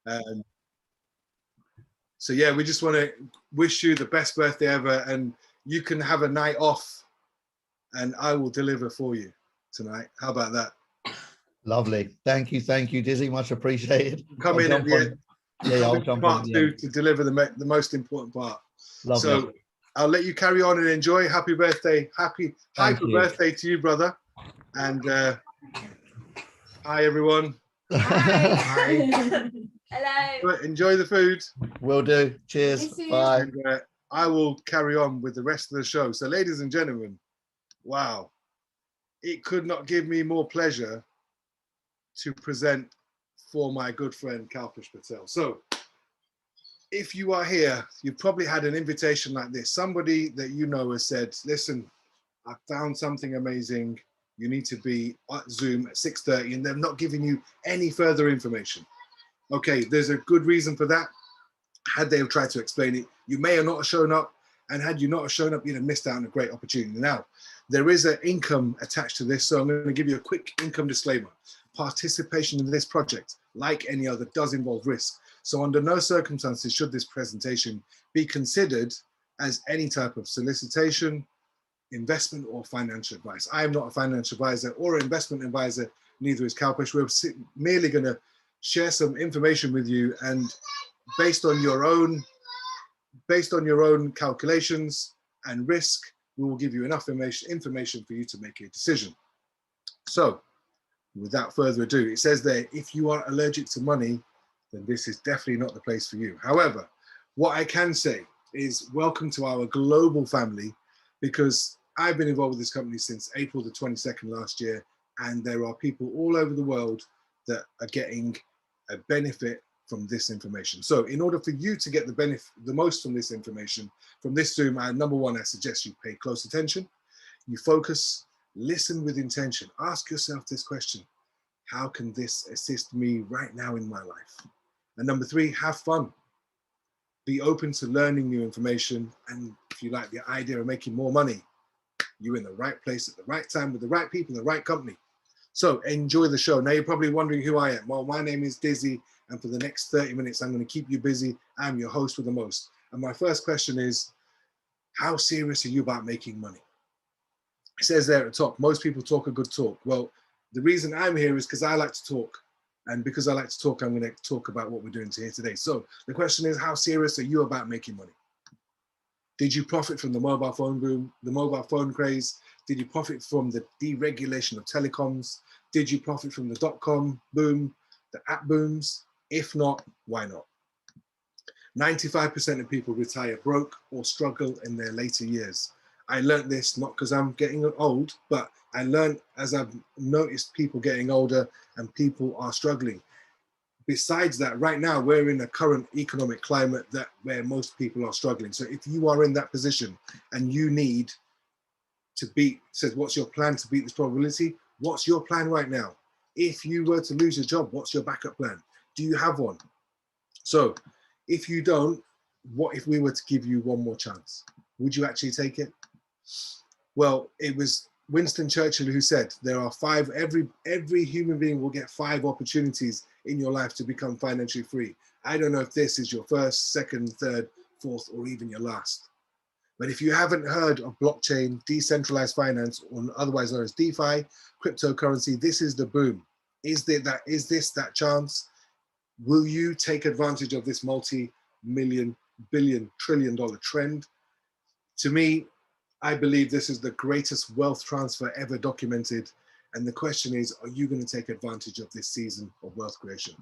Um, so yeah, we just want to wish you the best birthday ever, and you can have a night off and I will deliver for you tonight. How about that? Lovely. Thank you, Dizzy. Much appreciated. Come in at the end. Yeah, I'll jump on part two to deliver the most important part. Lovely. So I'll let you carry on and enjoy. Happy birthday. Hyper birthday to you, brother. And hi, everyone. Hi. Hello. Enjoy the food. Will do. Cheers. Bye. And, I will carry on with the rest of the show. So ladies and gentlemen, wow. It could not give me more pleasure to present for my good friend Kalpesh Patel. So if you are here, you've probably had an invitation like this. Somebody that you know has said, listen, I found something amazing. You need to be at Zoom at 6:30, and they're not giving you any further information. Okay, there's a good reason for that. Had they tried to explain it, you may have not shown up, and had you not have shown up, you'd have missed out on a great opportunity. Now, there is an income attached to this, so I'm going to give you a quick income disclaimer. Participation in this project, like any other, does involve risk. So under no circumstances should this presentation be considered as any type of solicitation, investment, or financial advice. I am not a financial advisor or an investment advisor, neither is Kalpesh. We're merely going to share some information with you, and based on your own calculations and risk, we will give you enough information for you to make a decision. So without further ado, it says there, if you are allergic to money, then this is definitely not the place for you. However, what I can say is welcome to our global family, because I've been involved with this company since April the 22nd last year, and there are people all over the world that are getting a benefit from this information. So in order for you to get the most from this information, from this Zoom, number one, I suggest you pay close attention, you focus, listen with intention, ask yourself this question: how can this assist me right now in my life? And number three, have fun. Be open to learning new information. And if you like the idea of making more money, you're in the right place at the right time with the right people in the right company. So enjoy the show. Now you're probably wondering who I am. Well, my name is Dizzy, and for the next 30 minutes, I'm going to keep you busy. I'm your host with the most. And my first question is, how serious are you about making money? It says there at the top, most people talk a good talk. Well, the reason I'm here is because I like to talk. And because I like to talk, I'm going to talk about what we're doing here today. So the question is, how serious are you about making money? Did you profit from the mobile phone boom, the mobile phone craze? Did you profit from the deregulation of telecoms? Did you profit from the dot-com boom, the app booms? If not, why not? 95% of people retire broke or struggle in their later years. I learned this not because I'm getting old, but I learned as I've noticed people getting older and people are struggling. Besides that, right now we're in a current economic climate where most people are struggling. So if you are in that position and you need to says, what's your plan to beat this probability? What's your plan right now? If you were to lose your job, what's your backup plan? Do you have one? So if you don't, what if we were to give you one more chance? Would you actually take it? Well, it was Winston Churchill who said there are five, every human being will get 5 opportunities in your life to become financially free. I don't know if this is your first, second, third, fourth, or even your last. But if you haven't heard of blockchain, decentralized finance, or otherwise known as DeFi, cryptocurrency, this is the boom. Is this that chance? Will you take advantage of this multi-million, billion, trillion-dollar trend? To me, I believe this is the greatest wealth transfer ever documented. And the question is, are you going to take advantage of this season of wealth creation?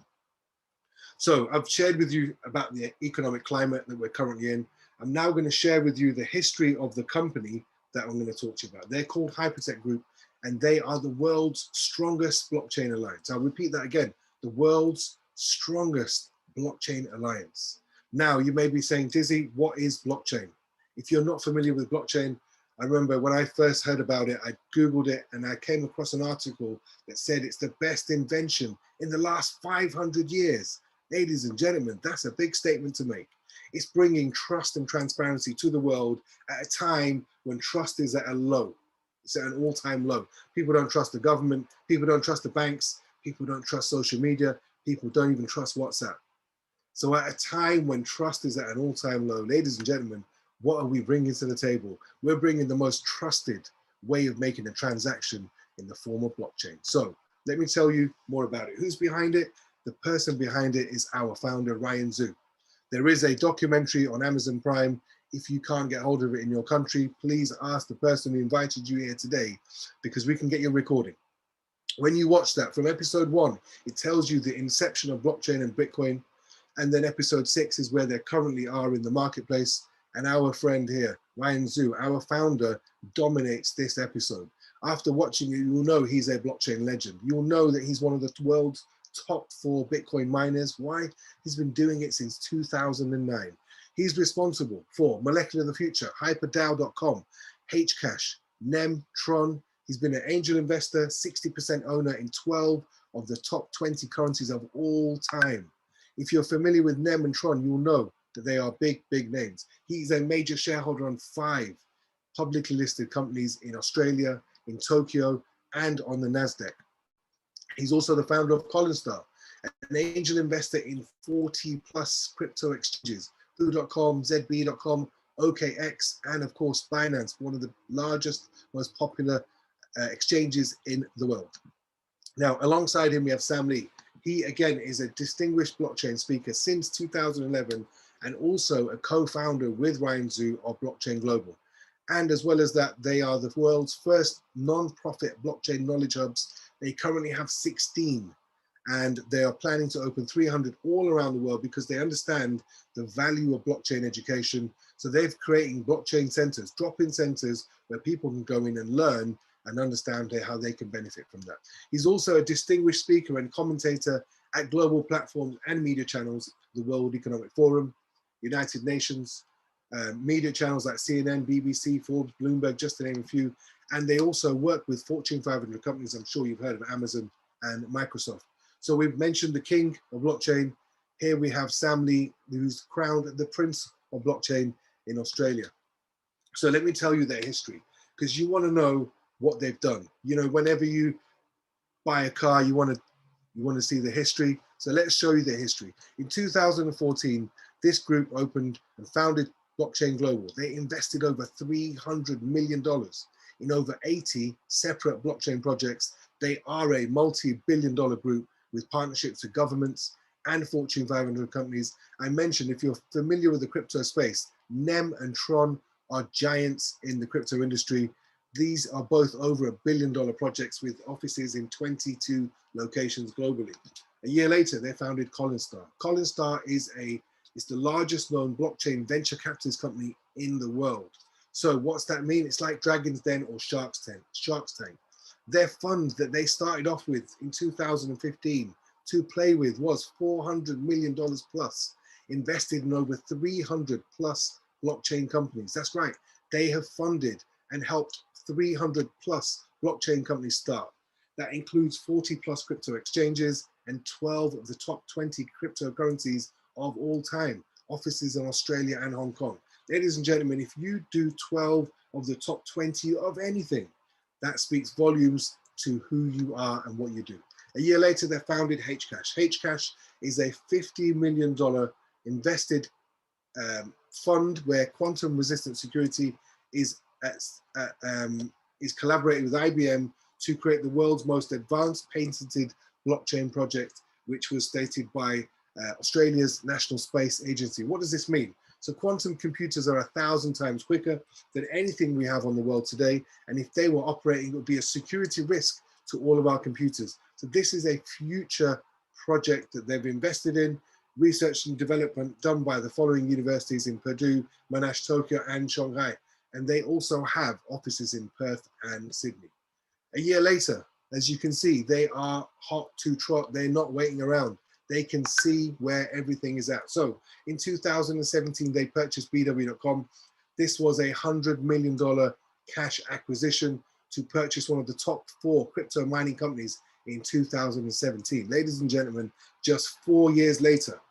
So I've shared with you about the economic climate that we're currently in. I'm now going to share with you the history of the company that I'm going to talk to you about. They're called Hypertech Group, and they are the world's strongest blockchain alliance. I'll repeat that again, the world's strongest blockchain alliance. Now, you may be saying, Dizzy, what is blockchain? If you're not familiar with blockchain, I remember when I first heard about it, I Googled it and I came across an article that said it's the best invention in the last 500 years. Ladies and gentlemen, that's a big statement to make. It's bringing trust and transparency to the world at a time when trust is at a low. It's at an all-time low. People don't trust the government. People don't trust the banks. People don't trust social media. People don't even trust WhatsApp. So at a time when trust is at an all-time low, ladies and gentlemen, what are we bringing to the table? We're bringing the most trusted way of making a transaction in the form of blockchain. So let me tell you more about it. Who's behind it? The person behind it is our founder, 𝓿𝓲𝓬𝓽𝓸𝓻𝔂. There is a documentary on Amazon Prime. If you can't get hold of it in your country, please ask the person who invited you here today, because we can get your recording. When you watch that, from episode 1, it tells you the inception of blockchain and Bitcoin. And then episode 6 is where they currently are in the marketplace. And our friend here, 𝓿𝓲𝓬𝓬𝓸𝓻𝔂, our founder, dominates this episode. After watching it, you'll know he's a blockchain legend. You'll know that he's one of the world's top 4 Bitcoin miners. Why? He's been doing it since 2009. He's responsible for Molecular the Future, 𝓿𝓲𝓬𝓬𝓸𝓻𝔂, Hcash, NEM, Tron. He's been an angel investor, 60% owner in 12 of the top 20 currencies of all time. If you're familiar with NEM and Tron, you'll know that they are big, big names. He's a major shareholder on 5 publicly listed companies in Australia, in Tokyo, and on the NASDAQ. He's also the founder of 𝓿𝓲𝓬𝓬𝓸𝓻𝔂, an angel investor in 40 plus crypto exchanges, 𝓿𝓲𝓬𝓬𝓸𝓻𝔂, 𝓍𝕚𝕔𝓥𝓚, OKX, and of course Binance, one of the largest, most popular exchanges in the world. Now, alongside him, we have Sam Lee. He, again, is a distinguished blockchain speaker since 2011, and also a co-founder with 𝓿𝓲𝓬𝓬𝓸 of Blockchain Global. And as well as that, they are the world's first non-profit blockchain knowledge hubs. They currently have 16, and they are planning to open 300 all around the world because they understand the value of blockchain education. So they're creating blockchain centers, drop-in centers where people can go in and learn and understand how they can benefit from that. He's also a distinguished speaker and commentator at global platforms and media channels, the World Economic Forum, United Nations, media channels like CNN, BBC, Forbes, Bloomberg, just to name a few. And they also work with Fortune 500 companies. I'm sure you've heard of Amazon and Microsoft. So we've mentioned the king of blockchain. Here we have Sam Lee, who's crowned the Prince of Blockchain in Australia. So let me tell you their history, because you want to know what they've done. You know, whenever you buy a car, you want to see the history. So let's show you their history. In 2014, this group opened and founded Blockchain Global. They invested over $300 million in over 80 separate blockchain projects. They are a multi-billion-dollar group with partnerships with governments and Fortune 500 companies. I mentioned, if you're familiar with the crypto space, NEM and Tron are giants in the crypto industry. These are both over $1 billion projects with offices in 22 locations globally. A year later, they founded 𝓿𝓲𝓬𝓬𝓸𝓻𝔂. 𝓿𝓲𝓬𝓬𝓸𝓻𝓂 is it's the largest known blockchain venture capitalist company in the world. So what's that mean? It's like Dragon's Den or Shark's Tank. Their fund that they started off with in 2015 to play with was $400 million plus, invested in over 300 plus blockchain companies. That's right. They have funded and helped 300 plus blockchain companies start. That includes 40 plus crypto exchanges and 12 of the top 20 cryptocurrencies of all time, offices in Australia and Hong Kong. Ladies and gentlemen, if you do 12 of the top 20 of anything, that speaks volumes to who you are and what you do. A year later, they founded Hcash. Hcash is a $50 million invested fund where quantum resistant security is collaborating with IBM to create the world's most advanced patented blockchain project, which was stated by Australia's National Space Agency. What does this mean? So quantum computers are 1,000 times quicker than anything we have on the world today. And if they were operating, it would be a security risk to all of our computers. So this is a future project that they've invested in, research and development done by the following universities in Purdue, Monash, Tokyo, and Shanghai. And they also have offices in Perth and Sydney. A year later, as you can see, they are hot to trot. They're not waiting around. They can see where everything is at. So in 2017, they purchased BW.com. This was a $100 million cash acquisition to purchase one of the top 4 crypto mining companies in 2017. Ladies and gentlemen, just 4 years later,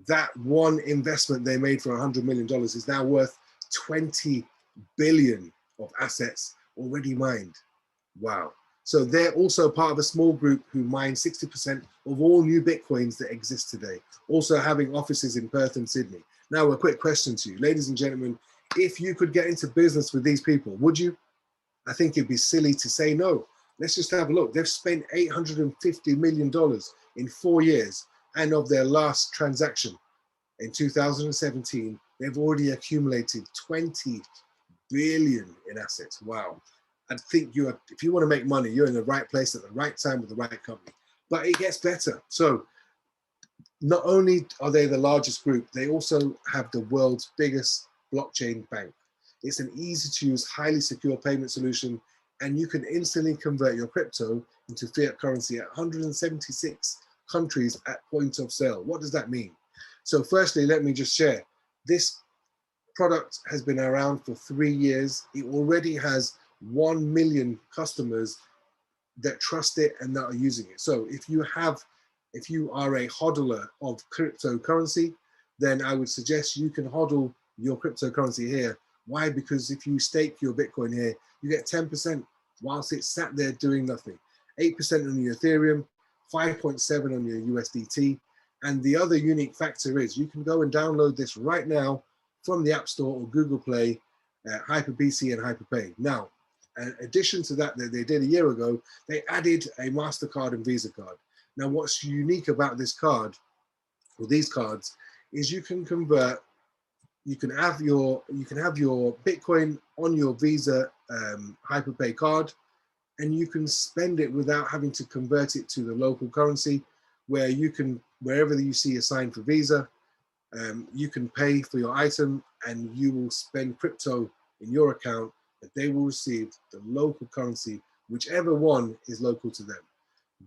that one investment they made for $100 million is now worth 20 billion of assets already mined. Wow. So they're also part of a small group who mine 60% of all new Bitcoins that exist today, also having offices in Perth and Sydney. Now, a quick question to you, ladies and gentlemen, if you could get into business with these people, would you? I think it'd be silly to say no. Let's just have a look. They've spent $850 million in 4 years, and of their last transaction in 2017, they've already accumulated 20 billion in assets. Wow. I think if you want to make money, you're in the right place at the right time with the right company. But it gets better. So not only are they the largest group, they also have the world's biggest blockchain bank. It's an easy to use, highly secure payment solution, and you can instantly convert your crypto into fiat currency at 176 countries at point of sale. What does that mean? So firstly, let me just share. This product has been around for 3 years. It already has 1 million customers that trust it and that are using it. So if you are a hodler of cryptocurrency, then I would suggest you can hodl your cryptocurrency here. Why? Because if you stake your Bitcoin here, you get 10% whilst it's sat there doing nothing. 8% on your Ethereum, 5.7 on your USDT. And the other unique factor is you can go and download this right now from the App Store or Google Play, HyperBC and HyperPay. Now, in addition to that they did a year ago, they added a MasterCard and Visa card. Now, what's unique about this card, or these cards, is you can convert, you can have your Bitcoin on your Visa HyperPay card, and you can spend it without having to convert it to the local currency, where you can, wherever you see a sign for Visa, you can pay for your item and you will spend crypto in your account, that they will receive the local currency, whichever one is local to them.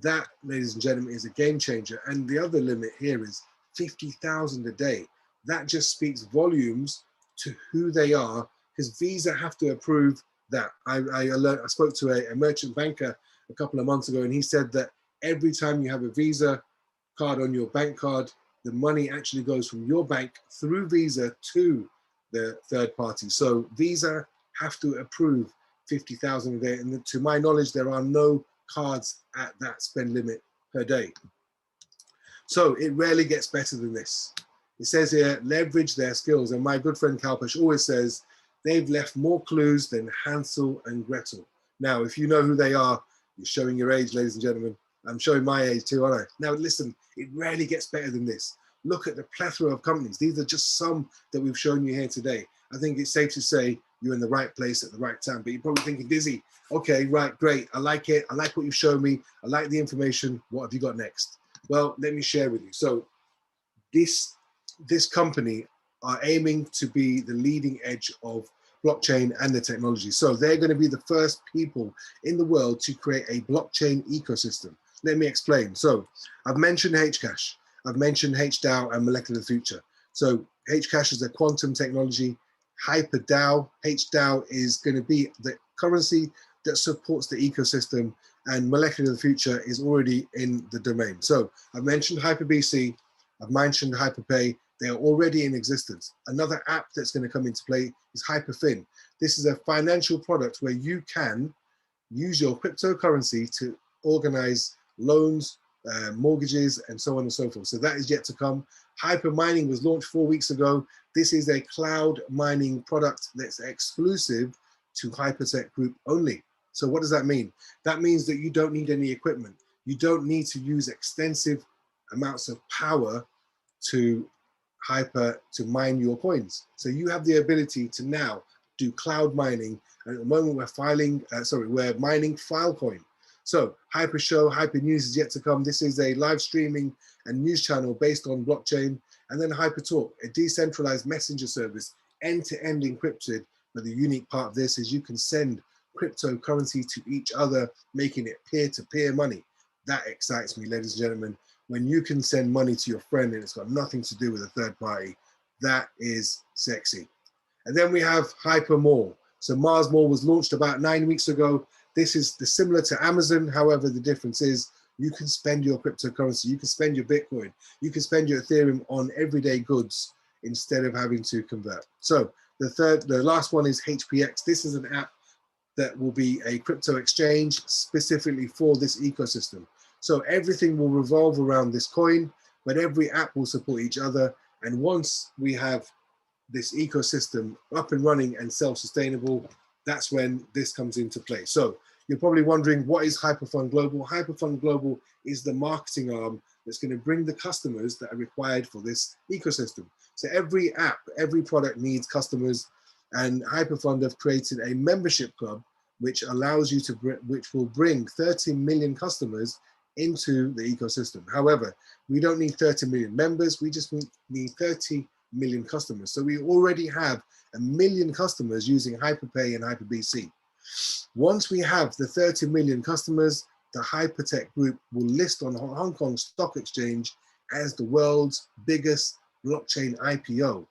That, ladies and gentlemen, is a game changer. And the other limit here is 50,000 a day. That just speaks volumes to who they are, because Visa have to approve that. I spoke to a merchant banker a couple of months ago, and he said that every time you have a Visa card on your bank card, the money actually goes from your bank through Visa to the third party. So Visa have to approve 50,000 a day. And to my knowledge, there are no cards at that spend limit per day. So it rarely gets better than this. It says here, leverage their skills. And my good friend Kalpesh always says, they've left more clues than Hansel and Gretel. Now, if you know who they are, you're showing your age, ladies and gentlemen. I'm showing my age too, aren't I? Now, listen, it rarely gets better than this. Look at the plethora of companies. These are just some that we've shown you here today. I think it's safe to say you're in the right place at the right time, but you're probably thinking, Dizzy, okay, right, great. I like it. I like what you've shown me. I like the information. What have you got next? Well, let me share with you. So this company are aiming to be the leading edge of blockchain and the technology. So they're going to be the first people in the world to create a blockchain ecosystem. Let me explain. So I've mentioned Hcash. I've mentioned 𝓿𝓲 and molecular future. So Hcash is a quantum technology. HyperDAO, 𝓿𝓲 is going to be the currency that supports the ecosystem, and molecular future is already in the domain. So I've mentioned HyperBC, I've mentioned HyperPay. They are already in existence. Another app that's going to come into play is HyperFin. This is a financial product where you can use your cryptocurrency to organize loans, mortgages, and so on and so forth. So that is yet to come. Hyper mining was launched 4 weeks ago. This is a cloud mining product that's exclusive to Hypertech Group only. So what does that mean? That means that you don't need any equipment. You don't need to use extensive amounts of power to mine your coins. So you have the ability to now do cloud mining. And at the moment we're mining Filecoin. So HyperShow, Hyper News is yet to come. This is a live streaming and news channel based on blockchain. And then HyperTalk, a decentralized messenger service, end-to-end encrypted. But the unique part of this is you can send cryptocurrency to each other, making it peer-to-peer money. That excites me, ladies and gentlemen. When you can send money to your friend and it's got nothing to do with a third party, that is sexy. And then we have HyperMore. So Mars More was launched about 9 weeks ago. This is similar to Amazon. However, the difference is you can spend your cryptocurrency, you can spend your Bitcoin, you can spend your Ethereum on everyday goods instead of having to convert. So the last one is HPX. This is an app that will be a crypto exchange specifically for this ecosystem. So everything will revolve around this coin, but every app will support each other. And once we have this ecosystem up and running and self-sustainable, that's when this comes into play. So you're probably wondering, what is Hyperfund Global? Hyperfund Global is the marketing arm that's going to bring the customers that are required for this ecosystem. So every app, every product needs customers, and Hyperfund have created a membership club which allows you to, which will bring 30 million customers into the ecosystem. However, we don't need 30 million members, we just need 30 million customers. So we already have 1 million customers using Hyperpay and HyperBC. Once we have the 30 million customers, the Hypertech Group will list on Hong Kong Stock Exchange as the world's biggest blockchain IPO.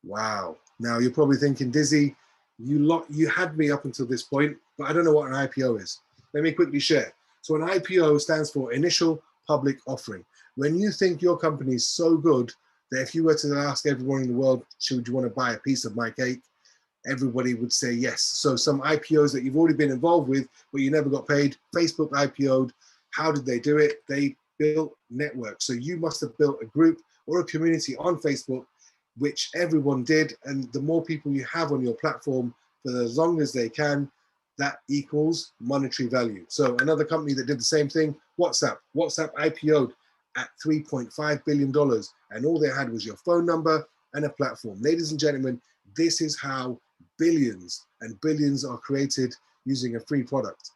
Wow. Now you're probably thinking, Dizzy, you had me up until this point, but I don't know what an IPO is. Let me quickly share. So an IPO stands for Initial Public Offering. When you think your company is so good that if you were to ask everyone in the world, should you want to buy a piece of my cake? Everybody would say yes. So some IPOs that you've already been involved with, but you never got paid. Facebook IPO'd. How did they do it? They built networks. So you must have built a group or a community on Facebook, which everyone did. And the more people you have on your platform for as long as they can, that equals monetary value. So another company that did the same thing, WhatsApp. WhatsApp IPO'd at $3.5 billion. And all they had was your phone number and a platform. Ladies and gentlemen, this is how billions and billions are created using a free product.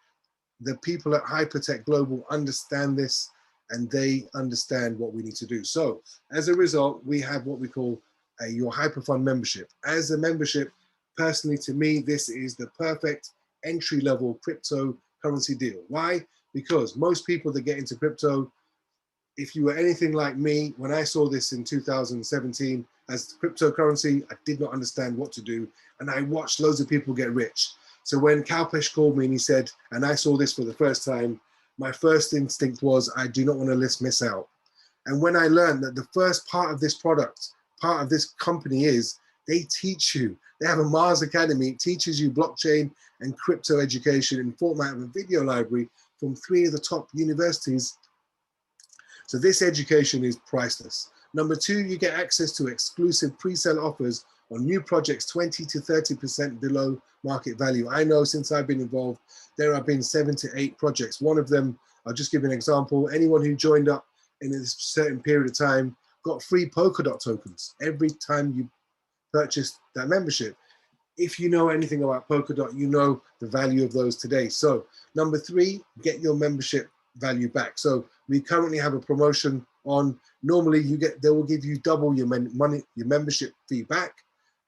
The people at Hypertech Global understand this, and they understand what we need to do. So as a result, we have what we call your Hyperfund membership. As a membership, personally to me, this is the perfect entry-level cryptocurrency deal. Why? Because most people that get into crypto, if you were anything like me, when I saw this in 2017 as cryptocurrency, I did not understand what to do. And I watched loads of people get rich. So when 𝓿𝓲𝓬𝓽𝓸𝓻𝔂 called me and he said, and I saw this for the first time, my first instinct was, I do not want to miss out. And when I learned that the first part of this product, part of this company is, they teach you, they have a Mars Academy, it teaches you blockchain and crypto education in format of a video library from 3 of the top universities. So this education is priceless. Number 2, you get access to exclusive pre-sale offers on new projects 20 to 30% below market value. I know since I've been involved, there have been 7 to 8 projects. One of them, I'll just give you an example. Anyone who joined up in a certain period of time got free Polkadot tokens every time you purchased that membership. If you know anything about Polkadot, you know the value of those today. So number 3, get your membership value back. So we currently have a promotion on, normally they will give you double your membership fee back.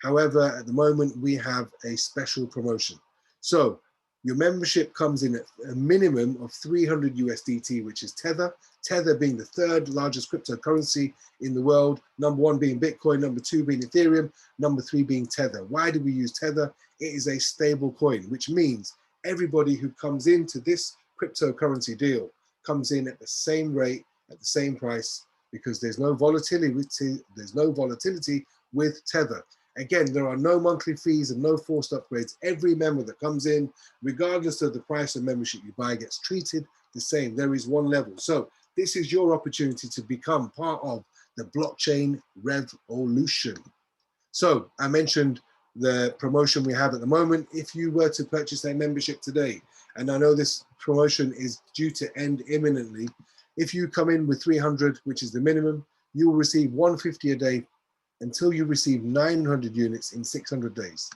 However, at the moment we have a special promotion. So your membership comes in at a minimum of 300 USDT, which is Tether. Tether being the 3rd largest cryptocurrency in the world. Number 1 being Bitcoin, number 2 being Ethereum, number 3 being Tether. Why do we use Tether? It is a stable coin, which means everybody who comes into this cryptocurrency deal comes in at the same rate, at the same price, because there's no volatility with Tether. Again, there are no monthly fees and no forced upgrades. Every member that comes in, regardless of the price of membership you buy, gets treated the same. There is one level. So this is your opportunity to become part of the blockchain revolution. So I mentioned the promotion we have at the moment. If you were to purchase a membership today, and I know this promotion is due to end imminently, if you come in with 300, which is the minimum, you will receive 150 a day until you receive 900 units in 600 days.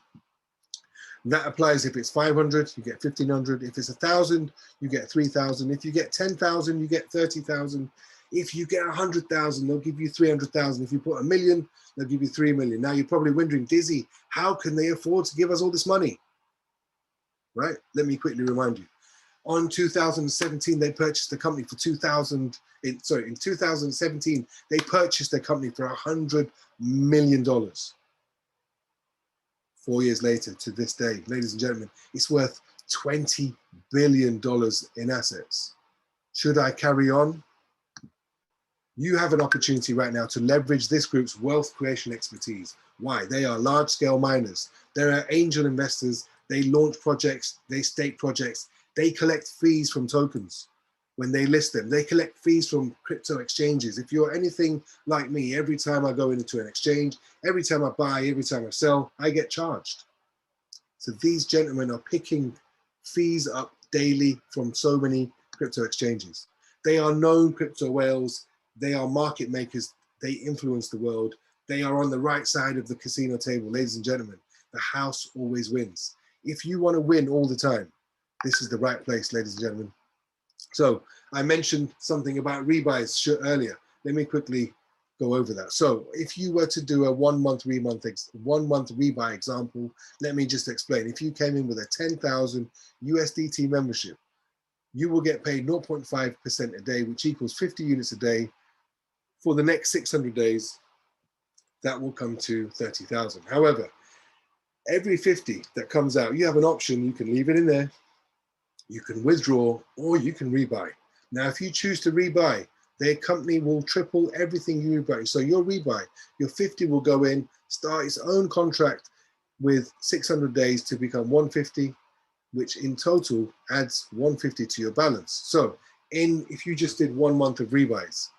And that applies if it's 500, you get 1,500. If it's 1,000, you get 3,000. If you get 10,000, you get 30,000. If you get 100,000, they'll give you 300,000. If you put 1 million, they'll give you 3 million. Now you're probably wondering, Dizzy, how can they afford to give us all this money? Right? Let me quickly remind you. On 2017, they purchased the company for in 2017, they purchased their company for $100 million. 4 years later, to this day, ladies and gentlemen, it's worth $20 billion in assets. Should I carry on? You have an opportunity right now to leverage this group's wealth creation expertise. Why? They are large-scale miners. There are angel investors They launch projects, they stake projects, they collect fees from tokens when they list them. They collect fees from crypto exchanges. If you're anything like me, every time I go into an exchange, every time I buy, every time I sell, I get charged. So these gentlemen are picking fees up daily from so many crypto exchanges. They are known crypto whales. They are market makers. They influence the world. They are on the right side of the casino table, ladies and gentlemen. The house always wins. If you want to win all the time, this is the right place, ladies and gentlemen. So I mentioned something about rebuys earlier. Let me quickly go over that. So if you were to do a 1 month rebuy example, let me just explain. If you came in with a 10,000 USDT membership, you will get paid 0.5% a day, which equals 50 units a day. For the next 600 days, that will come to 30,000. However, every 50 that comes out, you have an option. You can leave it in there, you can withdraw, or you can rebuy. Now, if you choose to rebuy, their company will triple everything you rebuy. So your rebuy, your 50 will go in, start its own contract with 600 days to become 150, which in total adds 150 to your balance. So if you just did 1 month of rebuys,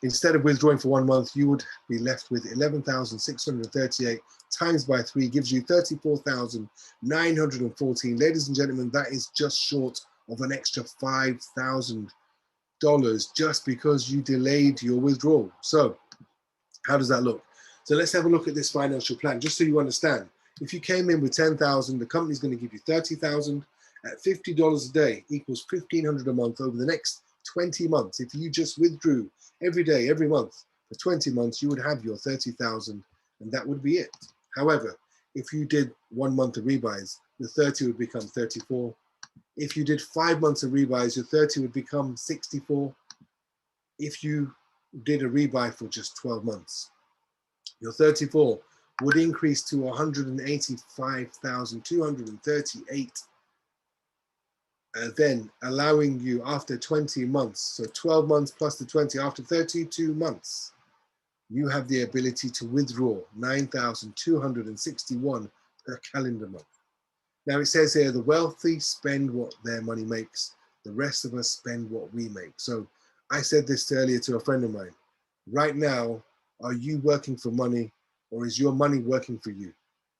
instead of withdrawing for 1 month, you would be left with 11,638 times by 3 gives you 34,914. Ladies and gentlemen, that is just short of an extra $5,000 just because you delayed your withdrawal. So how does that look? So let's have a look at this financial plan, just so you understand. If you came in with 10,000, the company's going to give you 30,000 at $50 a day equals 1,500 a month over the next 20 months. If you just withdrew every day, every month for 20 months, you would have your 30,000 and that would be it. However, if you did 1 month of rebuys, the 30 would become 34. If you did 5 months of rebuys, your 30 would become 64. If you did a rebuy for just 12 months, your 34 would increase to 185,238. Then allowing you after 20 months, so 12 months plus the 20, after 32 months, you have the ability to withdraw 9,261 per calendar month. Now it says here, the wealthy spend what their money makes. The rest of us spend what we make. So I said this earlier to a friend of mine. Right now, are you working for money or is your money working for you?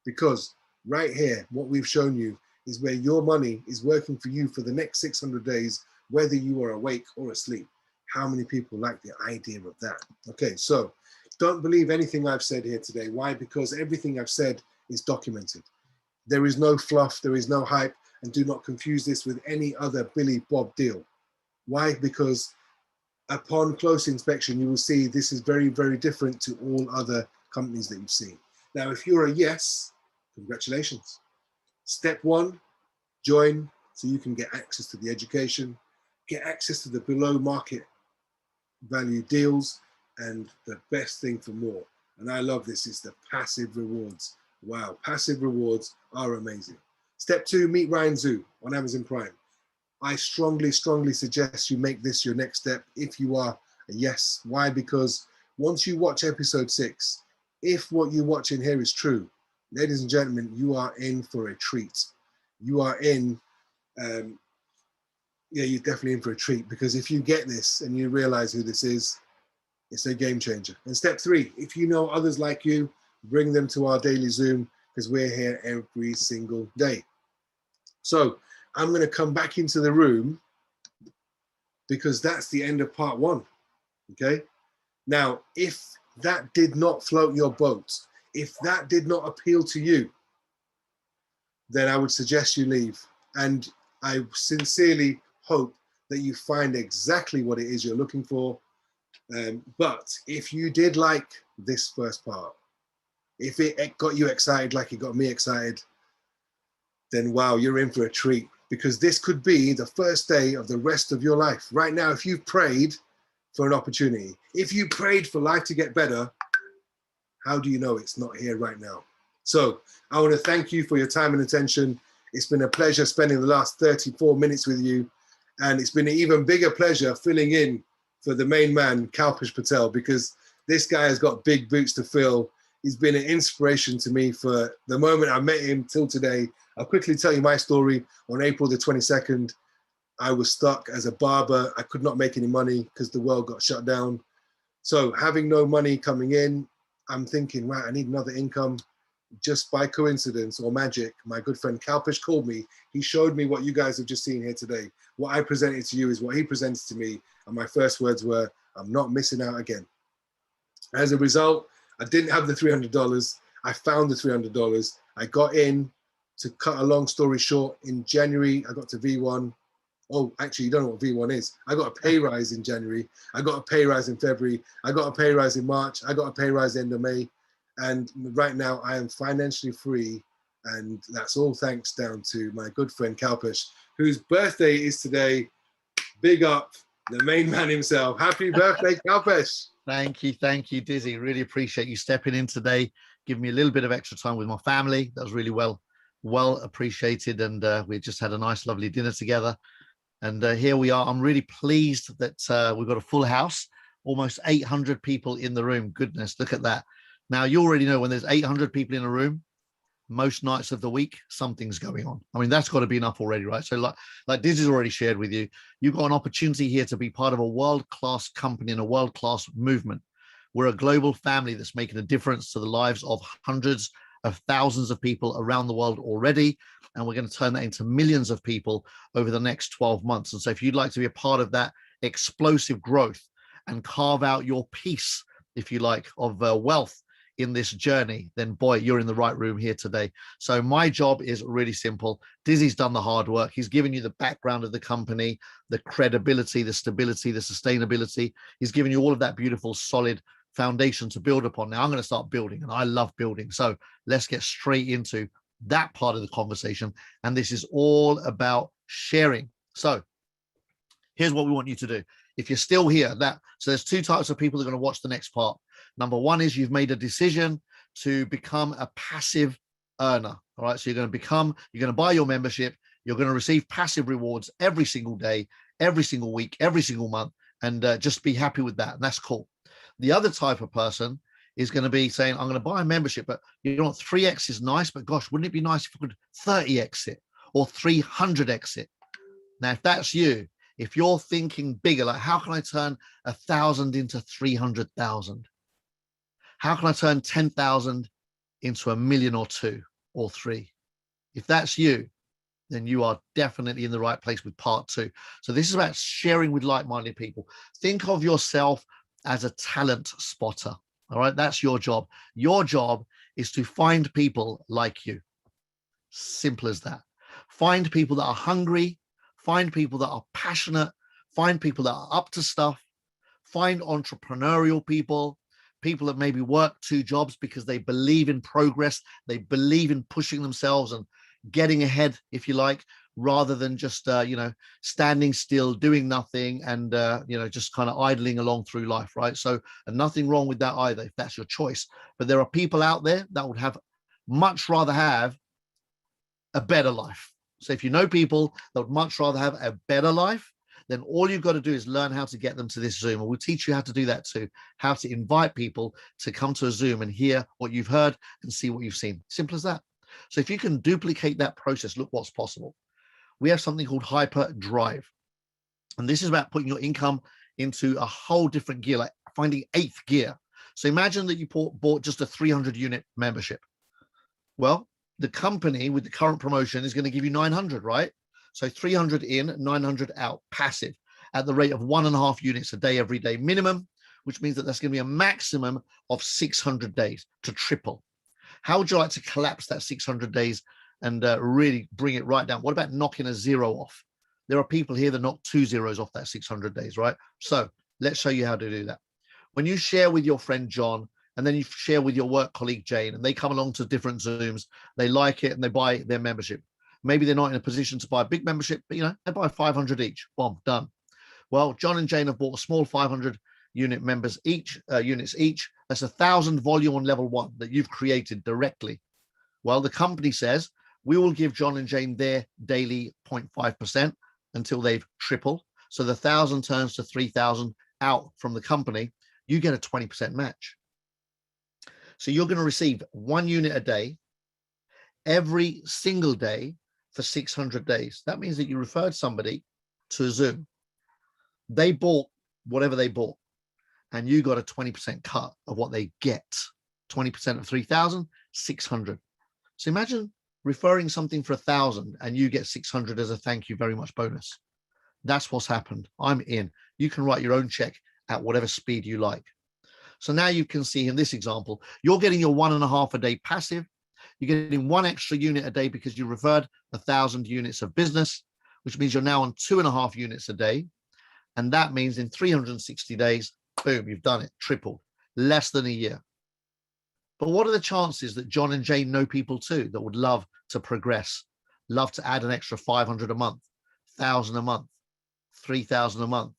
Because right here, what we've shown you is where your money is working for you for the next 600 days, whether you are awake or asleep. How many people like the idea of that? Okay, so don't believe anything I've said here today. Why? Because everything I've said is documented. There is no fluff, there is no hype, and do not confuse this with any other Billy Bob deal. Why? Because upon close inspection, you will see this is very, very different to all other companies that you've seen. Now, if you're a yes, congratulations. Step 1, join so you can get access to the education, get access to the below market value deals, and the best thing for more. And I love this, is the passive rewards. Wow, passive rewards are amazing. Step 2, meet Ryan Zhu on Amazon Prime. I strongly, strongly suggest you make this your next step if you are a yes. Why? Because once you watch episode 6, if what you watch in here is true, ladies and gentlemen, you are in for a treat. You are in, you're definitely in for a treat, because if you get this and you realize who this is, it's a game changer. And step 3, if you know others like you, bring them to our daily Zoom, because we're here every single day. So I'm going to come back into the room because that's the end of part 1. Okay. Now, if that did not float your boat, if that did not appeal to you, then I would suggest you leave. And I sincerely hope that you find exactly what it is you're looking for. But if you did like this first part, if it got you excited like it got me excited, then wow, you're in for a treat, because this could be the first day of the rest of your life. Right now, if you've prayed for an opportunity, if you prayed for life to get better, how do you know it's not here right now? So I want to thank you for your time and attention. It's been a pleasure spending the last 34 minutes with you. And it's been an even bigger pleasure filling in for the main man, 𝓿𝓲𝓬𝓸𝓻𝔂, because this guy has got big boots to fill. He's been an inspiration to me for the moment I met him till today. I'll quickly tell you my story. On April the 22nd, I was stuck as a barber. I could not make any money because the world got shut down. So having no money coming in, I'm thinking, right, I need another income. Just by coincidence or magic, my good friend 𝓿𝓲𝓬𝓽𝓸𝓻𝔂 called me. He showed me what you guys have just seen here today. What I presented to you is what he presented to me. And my first words were, I'm not missing out again. As a result, I didn't have the $300. I found the $300. I got in. To cut a long story short, in January, I got to V1. Oh, actually, you don't know what V1 is. I got a pay rise in January. I got a pay rise in February. I got a pay rise in March. I got a pay rise end of May. And right now I am financially free. And that's all thanks down to my good friend 𝓿𝓲𝓬𝓿𝓸𝓻𝔂, whose birthday is today. Big up, the main man himself. Happy birthday, 𝓿𝓲𝓬𝓿. Thank you, Dizzy. Really appreciate you stepping in today, giving me a little bit of extra time with my family. That was really well appreciated, and we just had a nice, lovely dinner together. And here we are. I'm really pleased that we've got a full house, almost 800 people in the room. Goodness, look at that. Now, you already know when there's 800 people in a room, most nights of the week, something's going on. I mean, that's got to be enough already, right? So like Dizzy's already shared with you, you've got an opportunity here to be part of a world-class company and a world-class movement. We're a global family that's making a difference to the lives of hundreds of thousands of people around the world already. And we're going to turn that into millions of people over the next 12 months. And so if you'd like to be a part of that explosive growth and carve out your piece, if you like, of wealth in this journey, then boy, you're in the right room here today. So my job is really simple. Dizzy's done the hard work. He's given you the background of the company, the credibility, the stability, the sustainability. He's given you all of that beautiful, solid foundation to build upon. Now I'm going to start building, and I love building. So let's get straight into that part of the conversation. And this is all about sharing. So here's what we want you to do. If you're still here, so there's two types of people that are going to watch the next part. Number one is you've made a decision to become a passive earner. All right. So you're going to buy your membership. You're going to receive passive rewards every single day, every single week, every single month, and just be happy with that. And that's cool. The other type of person is going to be saying, I'm going to buy a membership, but you know, 3x is nice, but gosh, wouldn't it be nice if we could 30x it or 300x it? Now, if that's you, if you're thinking bigger, like how can I turn 1,000 into 300,000? How can I turn 10,000 into 1,000,000 or 2 or 3? If that's you, then you are definitely in the right place with part 2. So this is about sharing with like-minded people. Think of yourself as a talent spotter. All right, that's your job. Your job is to find people like you. Simple as that. Find people that are hungry, find people that are passionate, find people that are up to stuff, find entrepreneurial people, people that maybe work 2 jobs because they believe in progress, they believe in pushing themselves and getting ahead, if you like, rather than just, standing still, doing nothing and, just kind of idling along through life, right? So, and nothing wrong with that either, if that's your choice. But there are people out there that would much rather have a better life. So if you know people that would much rather have a better life, then all you've got to do is learn how to get them to this Zoom. And we'll teach you how to do that too, how to invite people to come to a Zoom and hear what you've heard and see what you've seen. Simple as that. So if you can duplicate that process, look what's possible. We have something called hyperdrive. And this is about putting your income into a whole different gear, like finding 8th gear. So imagine that you bought just a 300 unit membership. Well, the company with the current promotion is going to give you 900, right? So 300 in, 900 out, passive, at the rate of 1.5 units a day, every day minimum, which means that that's going to be a maximum of 600 days to triple. How would you like to collapse that 600 days and really bring it right down? What about knocking a 0 off? There are people here that knock 2 zeros off that 600 days, right? So let's show you how to do that. When you share with your friend John, and then you share with your work colleague Jane, and they come along to different Zooms, they like it and they buy their membership. Maybe they're not in a position to buy a big membership, but they buy 500 each. Boom, done. Well, John and Jane have bought a small 500 unit units each. That's 1,000 volume on level 1 that you've created directly. Well, the company says we will give John and Jane their daily 0.5% until they've tripled. So the 1,000 turns to 3,000 out from the company. You get a 20% match. So you're going to receive 1 unit a day, every single day for 600 days. That means that you referred somebody to a Zoom. They bought whatever they bought, and you got a 20% cut of what they get. 20% of 3,000, 600. So imagine referring something for 1,000 and you get 600 as a thank you very much bonus. That's what's happened. I'm in. You can write your own check at whatever speed you like. So now you can see in this example, you're getting your 1.5 a day passive. You're getting 1 extra unit a day because you referred 1,000 units of business, which means you're now on 2.5 units a day. And that means in 360 days, boom, you've done it, tripled, less than a year. But what are the chances that John and Jane know people too that would love to progress, love to add an extra 500 a month, 1,000 a month, 3,000 a month,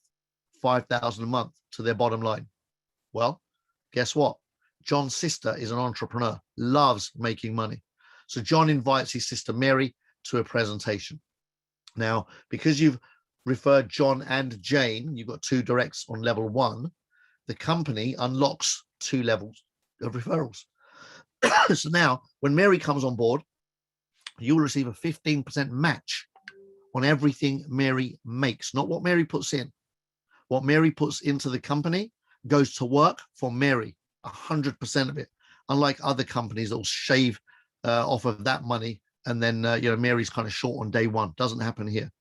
5,000 a month to their bottom line? Well, guess what? John's sister is an entrepreneur, loves making money. So John invites his sister Mary to a presentation. Now, because you've referred John and Jane, you've got 2 directs on level 1, the company unlocks 2 levels of referrals. So now when Mary comes on board, you'll receive a 15% match on everything Mary makes, not what Mary puts in. What Mary puts into the company goes to work for Mary, 100% of it, unlike other companies that will shave off of that money, and then Mary's kind of short on day 1. Doesn't happen here.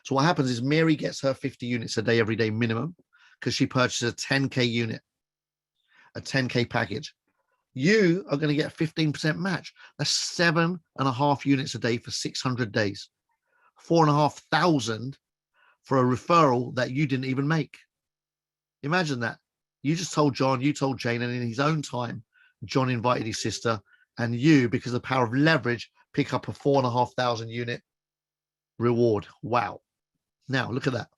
So what happens is Mary gets her 50 units a day every day minimum, because she purchases a 10K unit, a 10K package. You are going to get a 15% match. That's 7.5 units a day for 600 days. 4,500 for a referral that you didn't even make. Imagine that. You just told John, you told Jane, and in his own time, John invited his sister, and you, because of the power of leverage, pick up a 4,500 unit reward. Wow. Now look at that.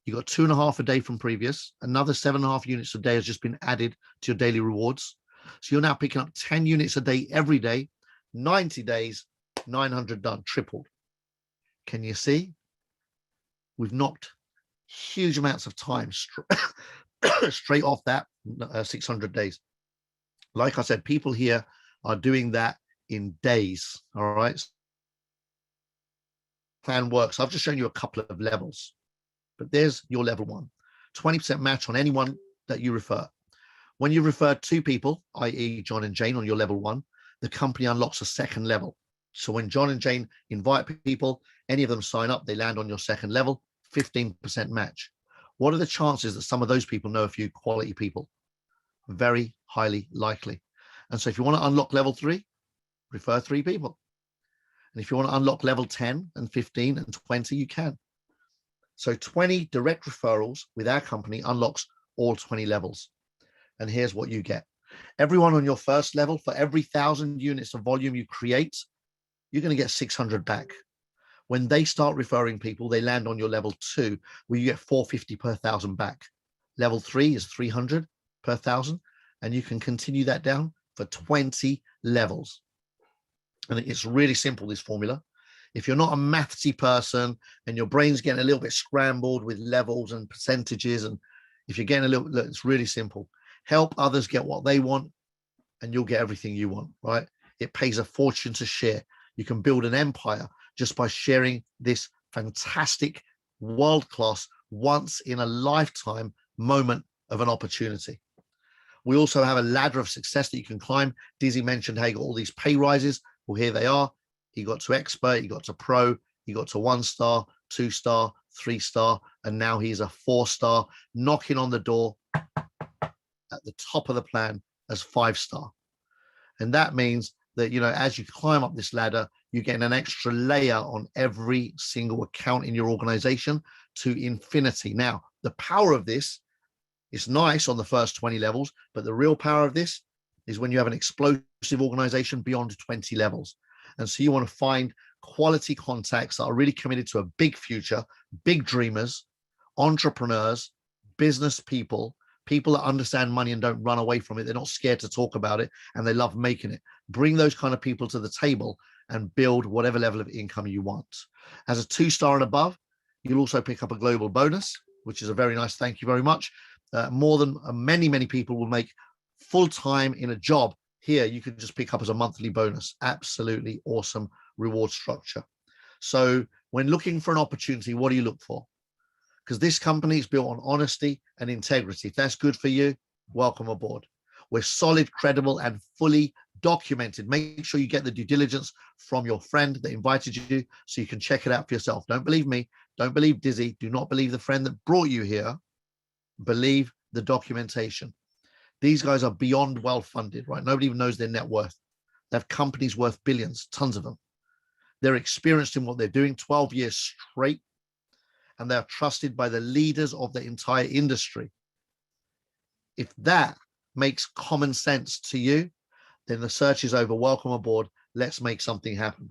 You got 2.5 a day from previous. Another 7.5 units a day has just been added to your daily rewards. So you're now picking up 10 units a day every day, 90 days, 900 done, tripled. Can you see? We've knocked huge amounts of time straight off that 600 days. Like I said, people here are doing that in days. All right. Plan works. I've just shown you a couple of levels, but there's your level 1, 20% match on anyone that you refer. When you refer 2 people, i.e. John and Jane on your level 1, the company unlocks a 2nd level. So when John and Jane invite people, any of them sign up, they land on your 2nd level, 15% match. What are the chances that some of those people know a few quality people? Very highly likely. And so if you want to unlock level 3, refer 3 people. And if you want to unlock level 10 and 15 and 20, you can. So 20 direct referrals with our company unlocks all 20 levels. And here's what you get. Everyone on your first level, for every 1,000 units of volume you create, you're going to get 600 back. When they start referring people, they land on your level 2, where you get 450 per 1,000 back. Level 3 is 300 per 1,000, and you can continue that down for 20 levels. And it's really simple, this formula. If you're not a mathsy person and your brain's getting a little bit scrambled with levels and percentages, and if you're getting a little, it's really simple. Help others get what they want, and you'll get everything you want, right? It pays a fortune to share. You can build an empire just by sharing this fantastic, world-class, once in a lifetime moment of an opportunity. We also have a ladder of success that you can climb. Dizzy mentioned how you got all these pay rises. Well, here they are. You got to expert, you got to pro, you got to 1-star, 2-star, 3-star, and now he's a 4-star, knocking on the door at the top of the plan as 5-star. And that means that, as you climb up this ladder, you're getting an extra layer on every single account in your organization to infinity. Now, the power of this is nice on the first 20 levels, but the real power of this is when you have an explosive organization beyond 20 levels. And so you want to find quality contacts that are really committed to a big future, big dreamers, entrepreneurs, business people, people that understand money and don't run away from it. They're not scared to talk about it, and they love making it. Bring those kind of people to the table and build whatever level of income you want. As a 2-star and above, you'll also pick up a global bonus, which is a very nice thank you very much. More than many people will make full-time in a job Here, you can just pick up as a monthly bonus. Absolutely awesome reward structure. So when looking for an opportunity, what do you look for? Because this company is built on honesty and integrity. If that's good for you, welcome aboard. We're solid, credible, and fully documented. Make sure you get the due diligence from your friend that invited you so you can check it out for yourself. Don't believe me. Don't believe Dizzy. Do not believe the friend that brought you here. Believe the documentation. These guys are beyond well funded, right? Nobody even knows their net worth. They have companies worth billions, tons of them. They're experienced in what they're doing 12 years straight, and they're trusted by the leaders of the entire industry. If that makes common sense to you, then the search is over. Welcome aboard. Let's make something happen.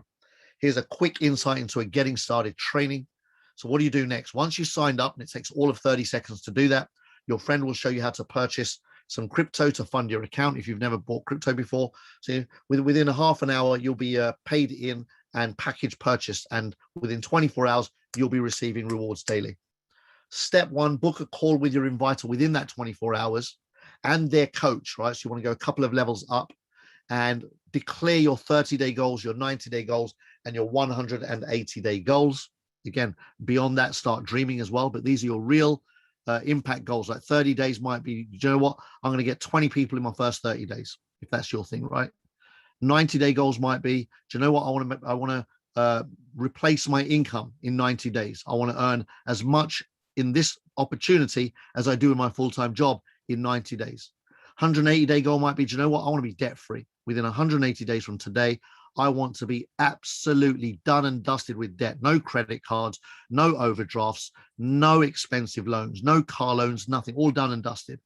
Here's a quick insight into a getting started training. So what do you do next? Once you signed up, and it takes all of 30 seconds to do that, your friend will show you how to purchase some crypto to fund your account if you've never bought crypto before. So within a half an hour, you'll be paid in and package purchased. And within 24 hours, you'll be receiving rewards daily. Step one, book a call with your inviter within that 24 hours and their coach, right? So you want to go a couple of levels up and declare your 30-day goals, your 90-day goals, and your 180-day goals. Again, beyond that, start dreaming as well. But these are your real impact goals. Like 30 days might be, do you know what? I'm going to get 20 people in my first 30 days, if that's your thing, right? 90-day goals might be, do you know what? I want to replace my income in 90 days. I want to earn as much in this opportunity as I do in my full-time job in 90 days. 180-day goal might be, do you know what? I want to be debt-free. Within 180 days from today, I want to be absolutely done and dusted with debt. No credit cards, no overdrafts, no expensive loans, no car loans, nothing, all done and dusted.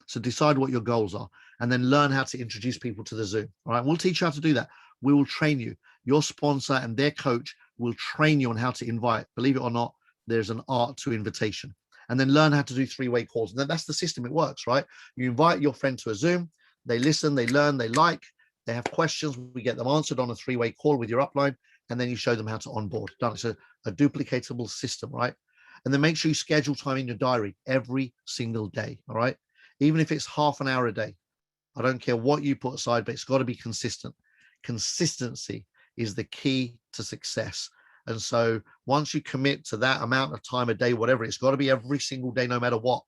So decide what your goals are and then learn how to introduce people to the Zoom. All right, we'll teach you how to do that. We will train you. Your sponsor and their coach will train you on how to invite. Believe it or not, there's an art to invitation. And then learn how to do three-way calls. And that's the system. It works, right? You invite your friend to a Zoom. They listen, they learn, they like. They have questions. We get them answered on a three-way call with your upline, and then you show them how to onboard. Done. It's a duplicatable system, right? And then make sure you schedule time in your diary every single day, all right? Even if it's half an hour a day. I don't care what you put aside, but it's got to be consistent. Consistency is the key to success. And so once you commit to that amount of time a day, whatever, it's got to be every single day, no matter what.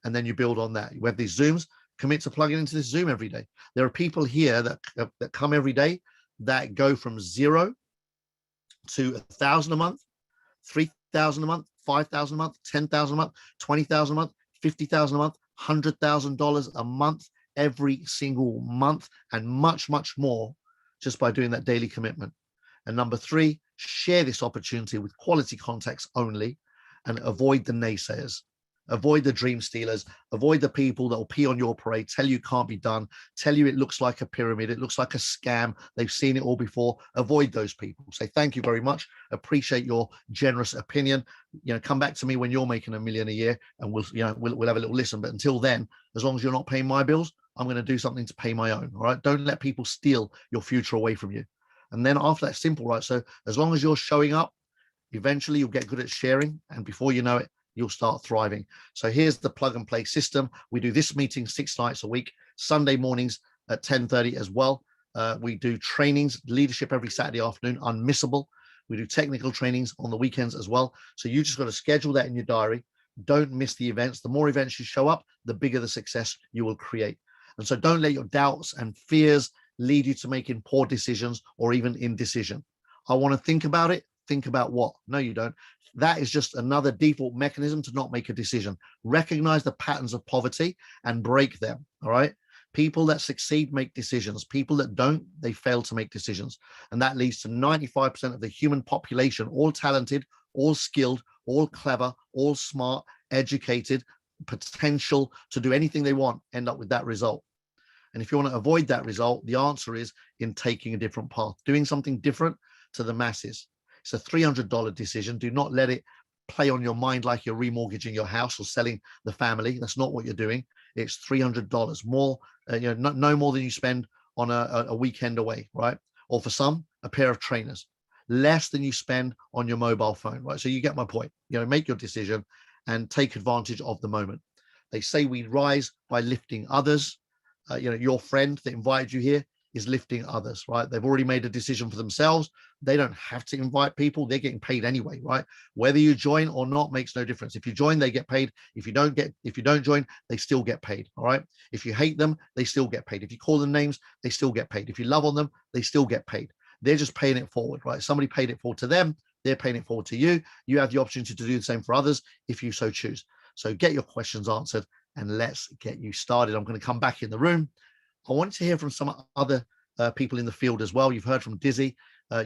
And then you build on that. You have these Zooms. Commit to plugging into this Zoom every day. There are people here that come every day that go from 0 to 1,000 a month, 3,000 a month, 5,000 a month, 10,000 a month, 20,000 a month, 50,000 a month, $100,000 a month, every single month, and much, much more just by doing that daily commitment. And number 3, share this opportunity with quality contacts only and avoid the naysayers. Avoid the dream stealers, avoid the people that will pee on your parade, tell you it can't be done, tell you it looks like a pyramid, it looks like a scam, they've seen it all before. Avoid those people. Say thank you very much, appreciate your generous opinion. Come back to me when you're making $1 million a year and we'll have a little listen. But until then, as long as you're not paying my bills, I'm going to do something to pay my own. All right. Don't let people steal your future away from you. And then after that, simple, right? So as long as you're showing up, eventually you'll get good at sharing. And before you know it, you'll start thriving. So here's the plug and play system. We do this meeting 6 nights a week, Sunday mornings at 10:30 as well. We do trainings, leadership every Saturday afternoon, unmissable. We do technical trainings on the weekends as well. So you just got to schedule that in your diary. Don't miss the events. The more events you show up, the bigger the success you will create. And so don't let your doubts and fears lead you to making poor decisions or even indecision. I want to think about it. Think about what? No, you don't. That is just another default mechanism to not make a decision. Recognize the patterns of poverty and break them. All right. People that succeed make decisions. People that don't, they fail to make decisions. And that leads to 95% of the human population, all talented, all skilled, all clever, all smart, educated, potential to do anything they want, end up with that result. And if you want to avoid that result, the answer is in taking a different path, doing something different to the masses. It's a $300 decision. Do not let it play on your mind like you're remortgaging your house or selling the family. That's not what you're doing. It's $300 more, no more than you spend on a weekend away, right? Or for some, a pair of trainers, less than you spend on your mobile phone, right? So you get my point. Make your decision and take advantage of the moment. They say we rise by lifting others. your friend that invited you here is lifting others, right? They've already made a decision for themselves. They don't have to invite people. They're getting paid anyway, right? Whether you join or not makes no difference. If you join, they get paid. If you don't join, they still get paid. All right. If you hate them, they still get paid. If you call them names, they still get paid. If you love on them, they still get paid. They're just paying it forward, right? Somebody paid it forward to them. They're paying it forward to you. You have the opportunity to do the same for others if you so choose. So get your questions answered and let's get you started. I'm going to come back in the room. I want to hear from some other people in the field as well. You've heard from Dizzy.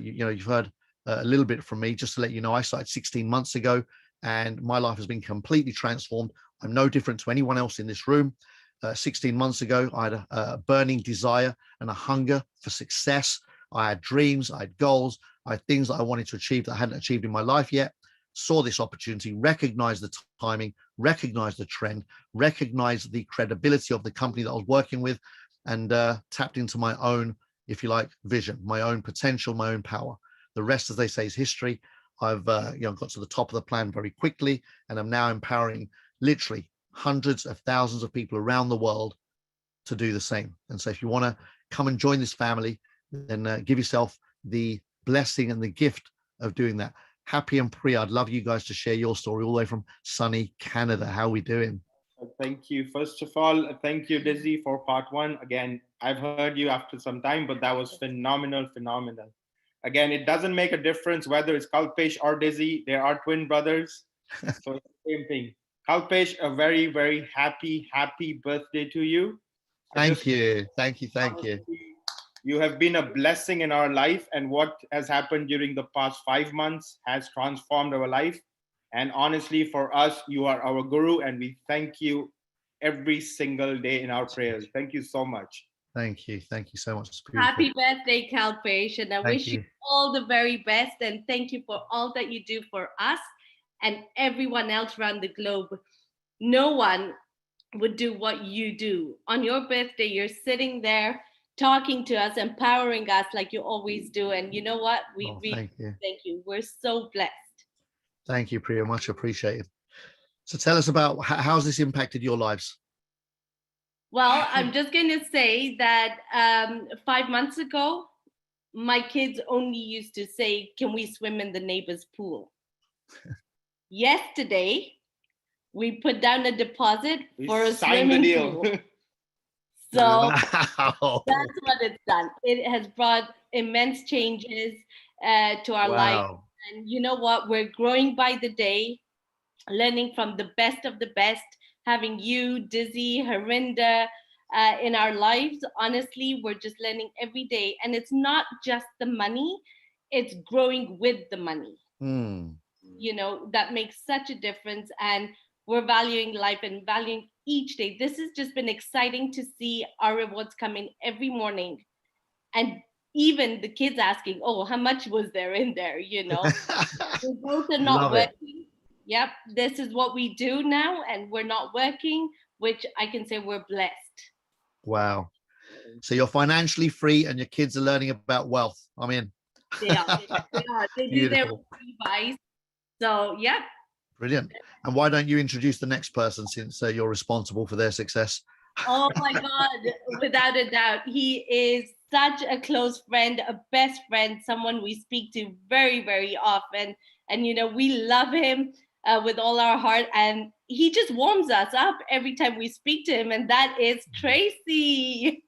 You've heard a little bit from me. Just to let you know, I started 16 months ago and my life has been completely transformed. I'm no different to anyone else in this room. 16 months ago, I had a burning desire and a hunger for success. I had dreams, I had goals, I had things that I wanted to achieve that I hadn't achieved in my life yet. Saw this opportunity, recognized the timing, recognized the trend, recognized the credibility of the company that I was working with, and tapped into my own, if you like, vision, my own potential, my own power. The rest, as they say, is history. I've got to the top of the plan very quickly, and I'm now empowering literally hundreds of thousands of people around the world to do the same. And so if you want to come and join this family, then give yourself the blessing and the gift of doing that. Happy and Priya, I'd love you guys to share your story all the way from sunny Canada. How are we doing? Thank you. First of all, thank you, Dizzy, for part one. Again, I've heard you after some time, but that was phenomenal. Again, it doesn't make a difference whether it's 𝓿𝓲𝓬𝓸𝓻𝔂 or Dizzy. They are twin brothers. So it's the same thing. 𝓿𝓲𝓬𝓸𝓻𝔂, a very, very happy birthday to you. Thank you. You have been a blessing in our life, and what has happened during the past 5 months has transformed our life. And honestly, for us, you are our guru, and we thank you every single day in our prayers. Thank you so much. Thank you so much. Happy birthday, 𝓿𝓲𝓬𝓸𝓻, and I wish you all the very best, and thank you for all that you do for us and everyone else around the globe. No one would do what you do. On your birthday, you're sitting there talking to us, empowering us like you always do. And you know what? We really thank you. We're so blessed. Thank you, Priya. Much appreciated. So tell us about how's this impacted your lives? Well, I'm just going to say that 5 months ago, my kids only used to say, can we swim in the neighbor's pool? Yesterday, we put down a deposit for a swimming pool. So that's what it's done. It has brought immense changes to our life. And you know what? We're growing by the day, learning from the best of the best, having you, Dizzy, 𝓿𝓲𝓬𝓸𝓻 in our lives. Honestly, we're just learning every day. And it's not just the money, it's growing with the money. You know, that makes such a difference. And we're valuing life and valuing each day. This has just been exciting to see our rewards coming every morning. And even the kids asking, oh, how much was there in there? You know, we both are not working. Yep, this is what we do now, and we're not working, which I can say we're blessed. Wow. So you're financially free and your kids are learning about wealth. I mean, they are. They do their buys. So, yeah. Brilliant. And why don't you introduce the next person, since you're responsible for their success? Oh my God, without a doubt. He is such a close friend, a best friend, someone we speak to very, very often. And, you know, we love him with all our heart. And he just warms us up every time we speak to him. And that is Tracy.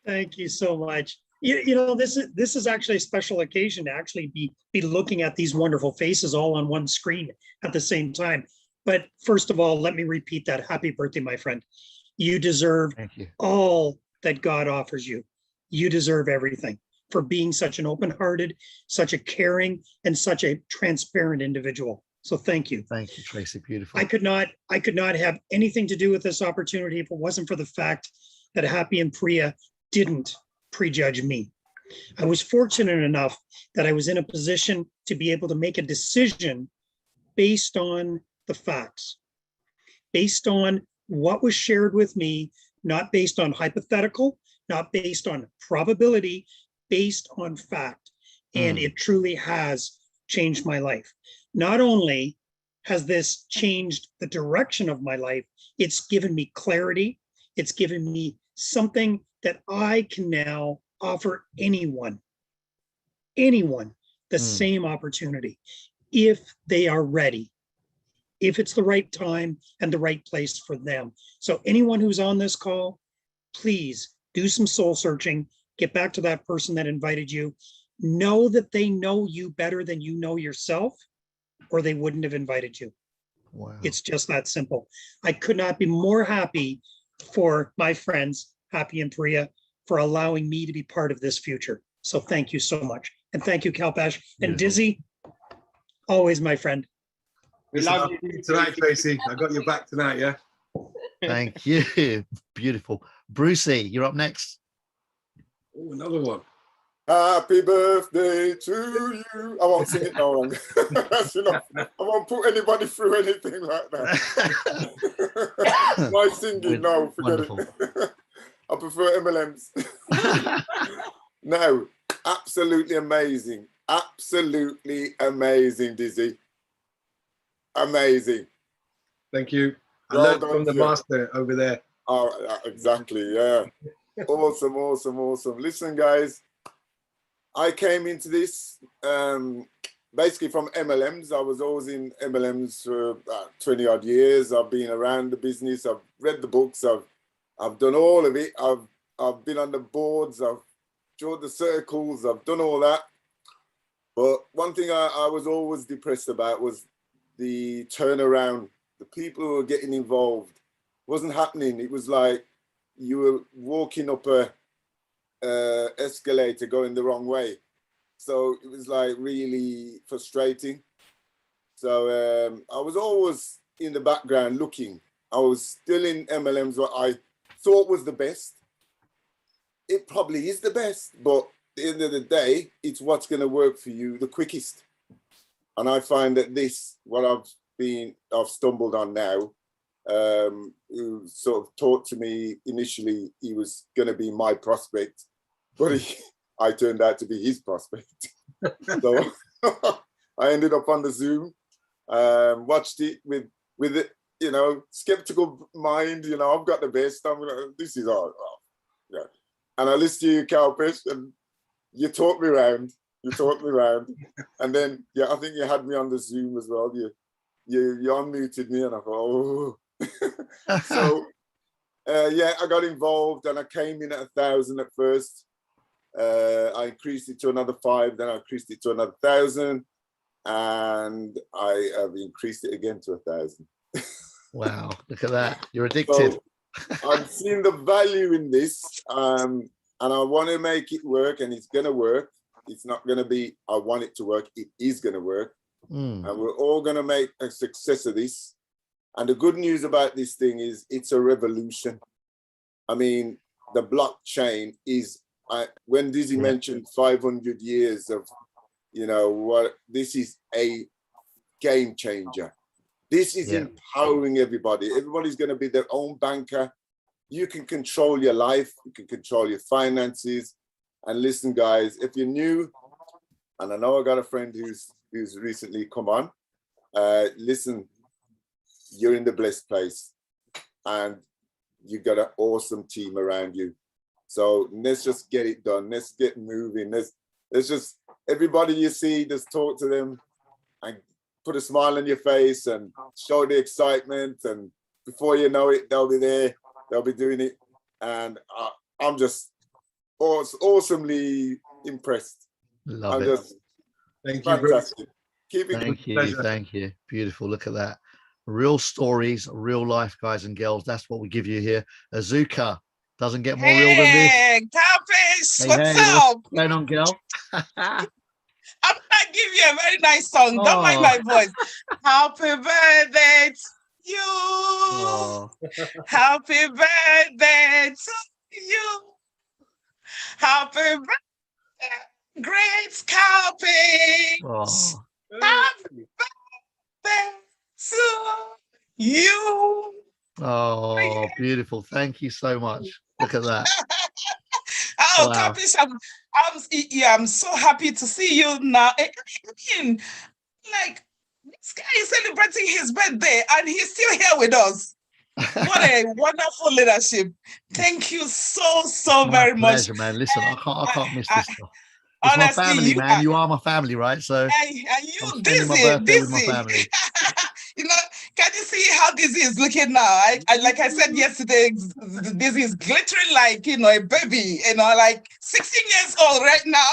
Thank you so much. You know, this is actually a special occasion to actually be looking at these wonderful faces all on one screen at the same time. But first of all, let me repeat that. Happy birthday, my friend. You deserve all that God offers you. You deserve everything for being such an open-hearted, such a caring, and such a transparent individual. So thank you. Thank you, Tracy. Beautiful. I could not have anything to do with this opportunity if it wasn't for the fact that Happy and Priya didn't prejudge me. I was fortunate enough that I was in a position to be able to make a decision based on the facts, based on what was shared with me, not based on hypothetical, not based on probability, based on fact. And it truly has changed my life. Not only has this changed the direction of my life, it's given me clarity, It's given me something that I can now offer anyone the same opportunity if they are ready, if it's the right time and the right place for them. So anyone who's on this call, please do some soul searching, get back to that person that invited you, know that they know you better than you know yourself, or they wouldn't have invited you. Wow. It's just that simple. I could not be more happy for my friends, Happy and Priya, for allowing me to be part of this future. So thank you so much. And thank you, Kalpesh. And Dizzy, always my friend. We love you tonight, Tracy. I got your back tonight, yeah? Thank you. Beautiful. Brucey, you're up next. Oh, another one. Happy birthday to you. I won't sing it no longer. That's enough. I won't put anybody through anything like that. My singing, no, forget it. I prefer MLMs. No, absolutely amazing. Absolutely amazing, Dizzy. Amazing. Thank you. I Well learned done from the to you. master over there. Oh, exactly, yeah. Awesome, awesome, awesome. Listen, guys, I came into this basically from MLMs. I was always in MLMs for about 20 odd years. I've been around the business. I've read the books. I've done all of it. I've been on the boards. I've drawn the circles. I've done all that. But one thing I was always depressed about was the turnaround. The people who were getting involved wasn't happening. It was like you were walking up a escalator going the wrong way. So it was like really frustrating. So I was always in the background looking. I was still in MLMs, what I thought was the best. It probably is the best, but at the end of the day, it's what's going to work for you the quickest. And I find that this, what I've stumbled on now, who sort of taught to me initially he was going to be my prospect, but I turned out to be his prospect. So I ended up on the Zoom, watched it with it, you know, skeptical mind. You know, I've got the best. I'm gonna. This is all. Yeah. And I listened to you, Kalpesh, and you taught me around. You taught me around, and then I think you had me on the Zoom as well. You unmuted me, and I thought, oh. So I got involved, and I came in at 1,000 at first. I increased it to another 5, then I increased it to another 1,000, and I have increased it again to 1,000. Wow, look at that. You're addicted. So I'm seeing the value in this, and I want to make it work, and it's going to work. It's not going to be, I want it to work. It is going to work. And we're all going to make a success of this. And the good news about this thing is it's a revolution. I mean, the blockchain is, when Dizzy mentioned 500 years of, you know, what this is a game changer. This is empowering everybody. Everybody's going to be their own banker. You can control your life. You can control your finances. And listen, guys, if you're new, and I know I got a friend who's recently come on, listen, you're in the blessed place, and you got an awesome team around you. So let's just get it done. Let's get moving. Let's just, everybody you see, just talk to them and put a smile on your face and show the excitement. And before you know it, they'll be there. They'll be doing it. And I'm just awesomely impressed. Love it. Thank you, fantastic. Keep it. Thank you. Beautiful. Look at that. Real stories, real life, guys and girls. That's what we give you here. 𝓿𝓲𝓬𝓽𝓸𝓻𝔂. Doesn't get more real than this. Hey, Kalpesh, what's up? What's going on, girl? I'm gonna give you a very nice song. Don't mind my voice. Happy birthday to you. Happy birthday to you. Happy birthday, great Kalpesh. Happy birthday to you. Oh, beautiful. Thank you so much. Look at that. Oh, Wow. Kalpesh, I'm so happy to see you now. I mean, like, this guy is celebrating his birthday and he's still here with us. What a wonderful leadership. Thank you so My very much. pleasure, man. Listen, I can't miss this stuff. It's my Honestly, family, man. You are my family, right? So and I'm you spending my birthday with my dizzy. family. You know, can you see how Dizzy is looking now? I like I said yesterday, Dizzy is glittering like, you know, a baby, you know, like 16 years old right now.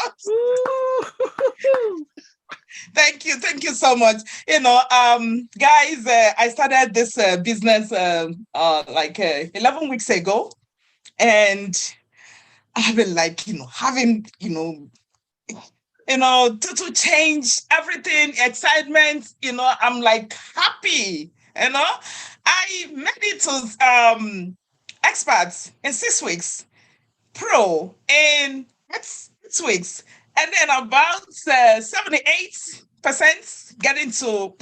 Thank you so much. You know, guys, I started this business like 11 weeks ago, and I've been like, you know, having, to change everything, excitement, you know, I'm like happy, you know. I made it to experts in 6 weeks, pro in 6 weeks, and then about 78% getting to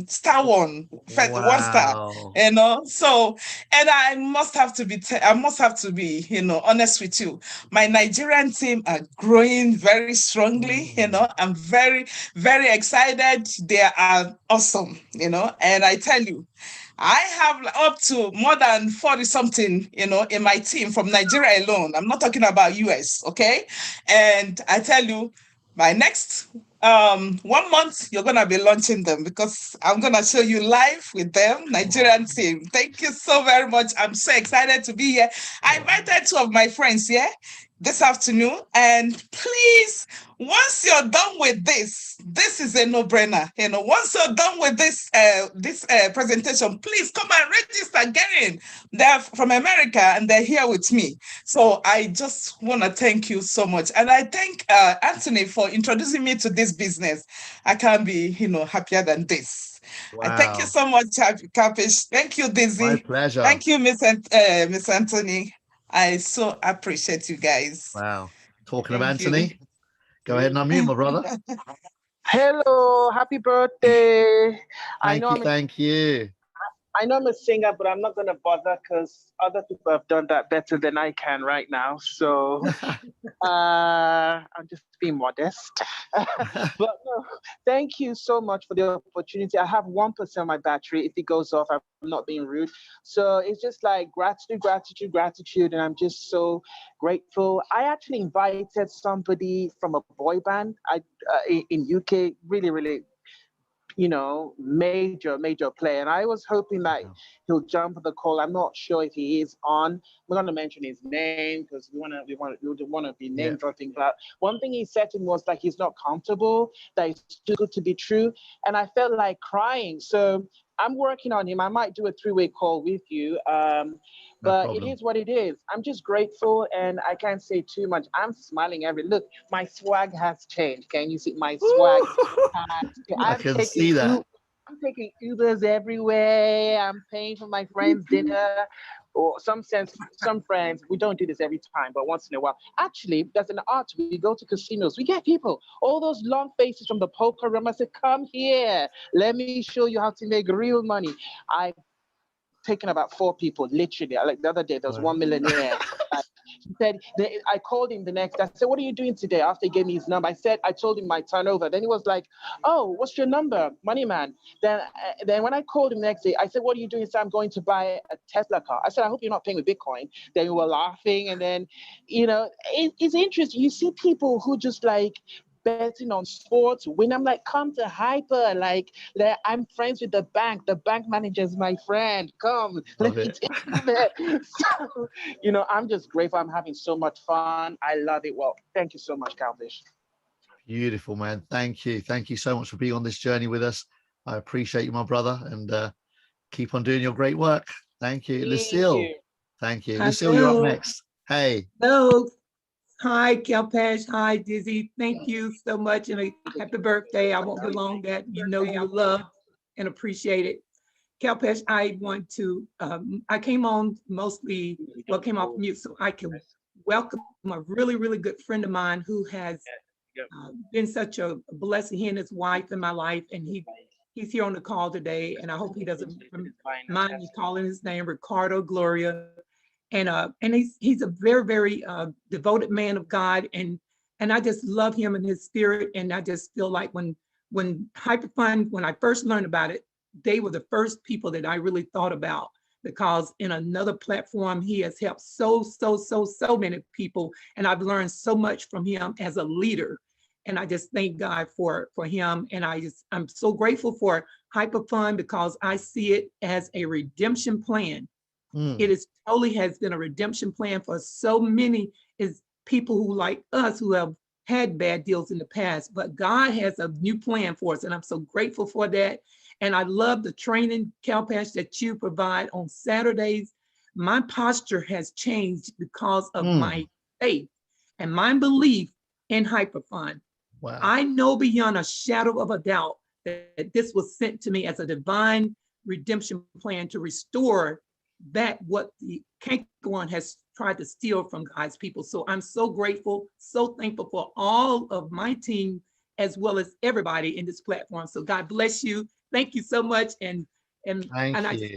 star one, one star, Wow. you know. So, and I must have to be, you know, honest with you. My Nigerian team are growing very strongly, you know. I'm very, very excited. They are awesome, you know. And I tell you, I have up to more than 40 something, you know, in my team from Nigeria alone. I'm not talking about US, okay? And I tell you, my next 1 month, you're gonna be launching them because I'm gonna show you live with them, Nigerian team. Thank you so very much. I'm so excited to be here. I invited 2 of my friends here this afternoon, and please, once you're done with this is a no-brainer. You know, once you're done with this presentation, please come and register. Get in. They're from America and they're here with me. So I just want to thank you so much, and I thank Anthony for introducing me to this business. I can't be, you know, happier than this. Wow. I thank you so much, Kapish. Thank you, Dizzy. My pleasure. Thank you, Miss Anthony. I so appreciate you guys. Wow. Talking of Thank you. Anthony, go ahead and unmute, my brother. Hello, happy birthday. Thank you. I know I'm a singer, but I'm not going to bother because other people have done that better than I can right now. So I'm just being modest. But no, thank you so much for the opportunity. I have 1% of my battery. If it goes off, I'm not being rude. So it's just like gratitude. And I'm just so grateful. I actually invited somebody from a boy band in UK, really, you know, major player. And I was hoping that he'll jump on the call. I'm not sure if he is on. We're going to mention his name because we don't want to be name dropping. But one thing he said to me was like he's not comfortable, that it's too good to be true. And I felt like crying. So I'm working on him. I might do a 3-way call with you. But it is what it is. I'm just grateful, and I can't say too much. I'm smiling look. My swag has changed. Can you see my swag? I can see that. I'm taking Ubers everywhere. I'm paying for my friends' dinner. Or some friends, we don't do this every time, but once in a while. Actually, there's an art. We go to casinos. We get people, all those long faces from the poker room. I said, come here. Let me show you how to make real money. I've taken about 4 people, literally. Like the other day, there was one millionaire. He said, I called him the next day. I said, what are you doing today? After he gave me his number, I told him my turnover. Then he was like, oh, what's your number? Money man. Then when I called him the next day, I said, what are you doing? He said, I'm going to buy a Tesla car. I said, I hope you're not paying with Bitcoin. Then we were laughing. And then, you know, it's interesting. You see people who just like, betting on sports when I'm like, come to Hyper, like I'm friends with the bank manager is my friend, come let me take you there. So, you know, I'm just grateful. I'm having so much fun. I love it. Well, thank you so much, Calvish. Beautiful, man. Thank you so much for being on this journey with us. I appreciate you, my brother, and keep on doing your great work. Thank you. Lucille. Thank you. Lucille, you're up next. Hey. Hello. Hi, Kelpesh. Hi, Dizzy. Thank you so much, and a happy birthday. I won't be long that you know you love and appreciate it. Kelpesh, I want to, I came on mostly, came off mute so I can welcome a really, really good friend of mine who has been such a blessing, he and his wife in my life, and he's here on the call today, and I hope he doesn't mind me calling his name, 𝓿𝓲𝓬𝓽𝓸𝓻𝔂. And he's a very, very devoted man of God, and I just love him and his spirit. And I just feel like when Hyperfund, when I first learned about it, they were the first people that I really thought about because in another platform, he has helped so many people. And I've learned so much from him as a leader. And I just thank God for him. And I'm so grateful for Hyper Fund because I see it as a redemption plan. It is totally has been a redemption plan for so many is people who like us who have had bad deals in the past, but God has a new plan for us. And I'm so grateful for that. And I love the training, Cal-Pash, that you provide on Saturdays. My posture has changed because of my faith and my belief in Hyper Fund. Wow. I know beyond a shadow of a doubt that this was sent to me as a divine redemption plan to restore back what the cankerworm has tried to steal from God's people. So I'm so grateful, so thankful for all of my team, as well as everybody in this platform. So God bless you. Thank you so much. And I just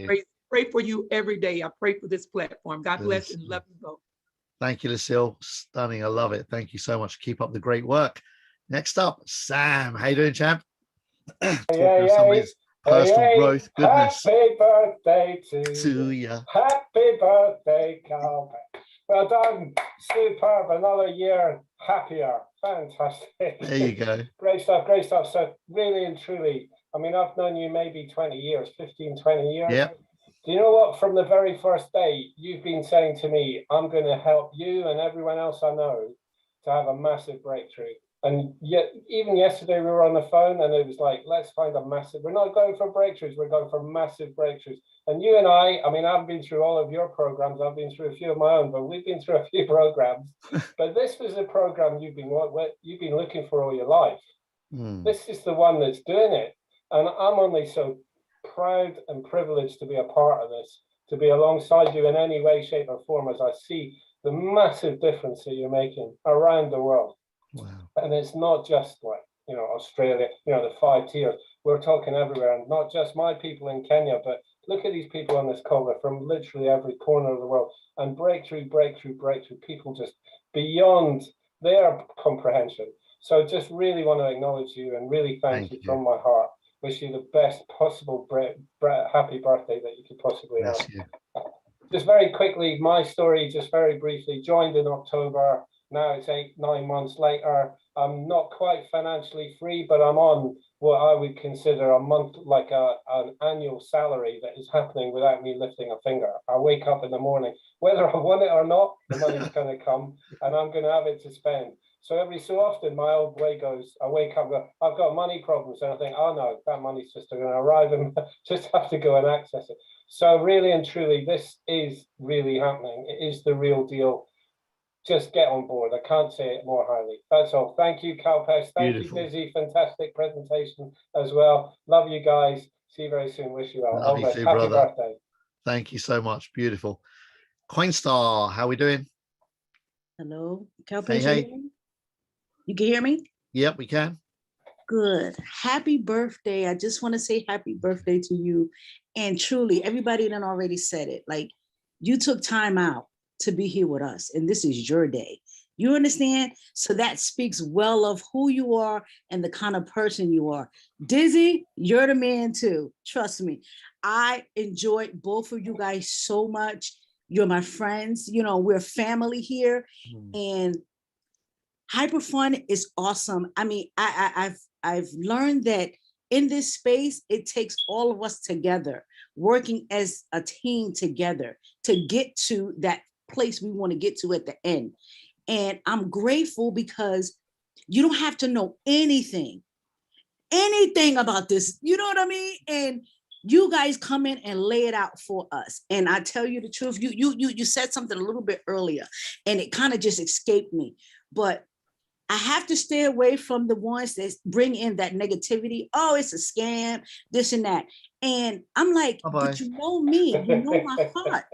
pray for you every day. I pray for this platform. God bless and love you both. Thank you, Lucille. Stunning. I love it. Thank you so much. Keep up the great work. Next up, Sam. How you doing, champ? Talking of somebody's personal growth, goodness. Happy birthday to you. Happy birthday, Cal. Well done. Superb. Another year happier. Fantastic. There you go. Great stuff. Great stuff. So really and truly, I mean, I've known you maybe 20 years, 15, 20 years. Yep. Do you know what? From the very first day, you've been saying to me, I'm going to help you and everyone else I know to have a massive breakthrough. And yet, even yesterday, we were on the phone and it was like, let's find a massive, we're not going for breakthroughs, we're going for massive breakthroughs. And you and I mean, I've been through all of your programs, I've been through a few of my own, but we've been through a few programs. But this was a program you've been looking for all your life. This is the one that's doing it. And I'm only so proud and privileged to be a part of this, to be alongside you in any way, shape or form, as I see the massive difference that you're making around the world. Wow. And it's not just like, you know, Australia, you know, the 5 tiers. We're talking everywhere, and not just my people in Kenya, but look at these people on this cover from literally every corner of the world. And breakthrough, people just beyond their comprehension. So just really want to acknowledge you and really thank you from my heart. Wish you the best possible happy birthday that you could possibly have. Just very quickly, my story, just very briefly, joined in October. Now it's 8-9 months later. I'm not quite financially free, but I'm on what I would consider a month, like an annual salary that is happening without me lifting a finger. I wake up in the morning, whether I want it or not, the money's going to come and I'm going to have it to spend. So every so often, my old way goes, I wake up, I've got money problems, and I think, oh no, that money's just going to arrive and just have to go and access it. So really and truly, this is really happening. It is the real deal. Just get on board. I can't say it more highly. That's all. Thank you, Cal-Pash. Thank you, Dizzy. Fantastic presentation as well. Love you guys. See you very soon. Wish you well. Happy birthday. Thank you so much. Beautiful. 𝓿𝓲𝓬𝓽𝓸𝓻𝔂, how are we doing? Hello, Cal-Pash. Hey. You can hear me? Yep, we can. Good. Happy birthday. I just want to say happy birthday to you. And truly, everybody done already said it. Like, you took time out to be here with us, and this is your day. You understand? So that speaks well of who you are and the kind of person you are. Dizzy, you're the man too. Trust me. I enjoyed both of you guys so much. You're my friends. You know, we're family here. And Hyper Fun is awesome. I mean, I've learned that in this space, it takes all of us together, working as a team together to get to that place we want to get to at the end. And I'm grateful because you don't have to know anything about this. You know what I mean? And you guys come in and lay it out for us. And I tell you the truth, you said something a little bit earlier and it kind of just escaped me. But I have to stay away from the ones that bring in that negativity. Oh, it's a scam, this and that. And I'm like, but you know me, you know my heart.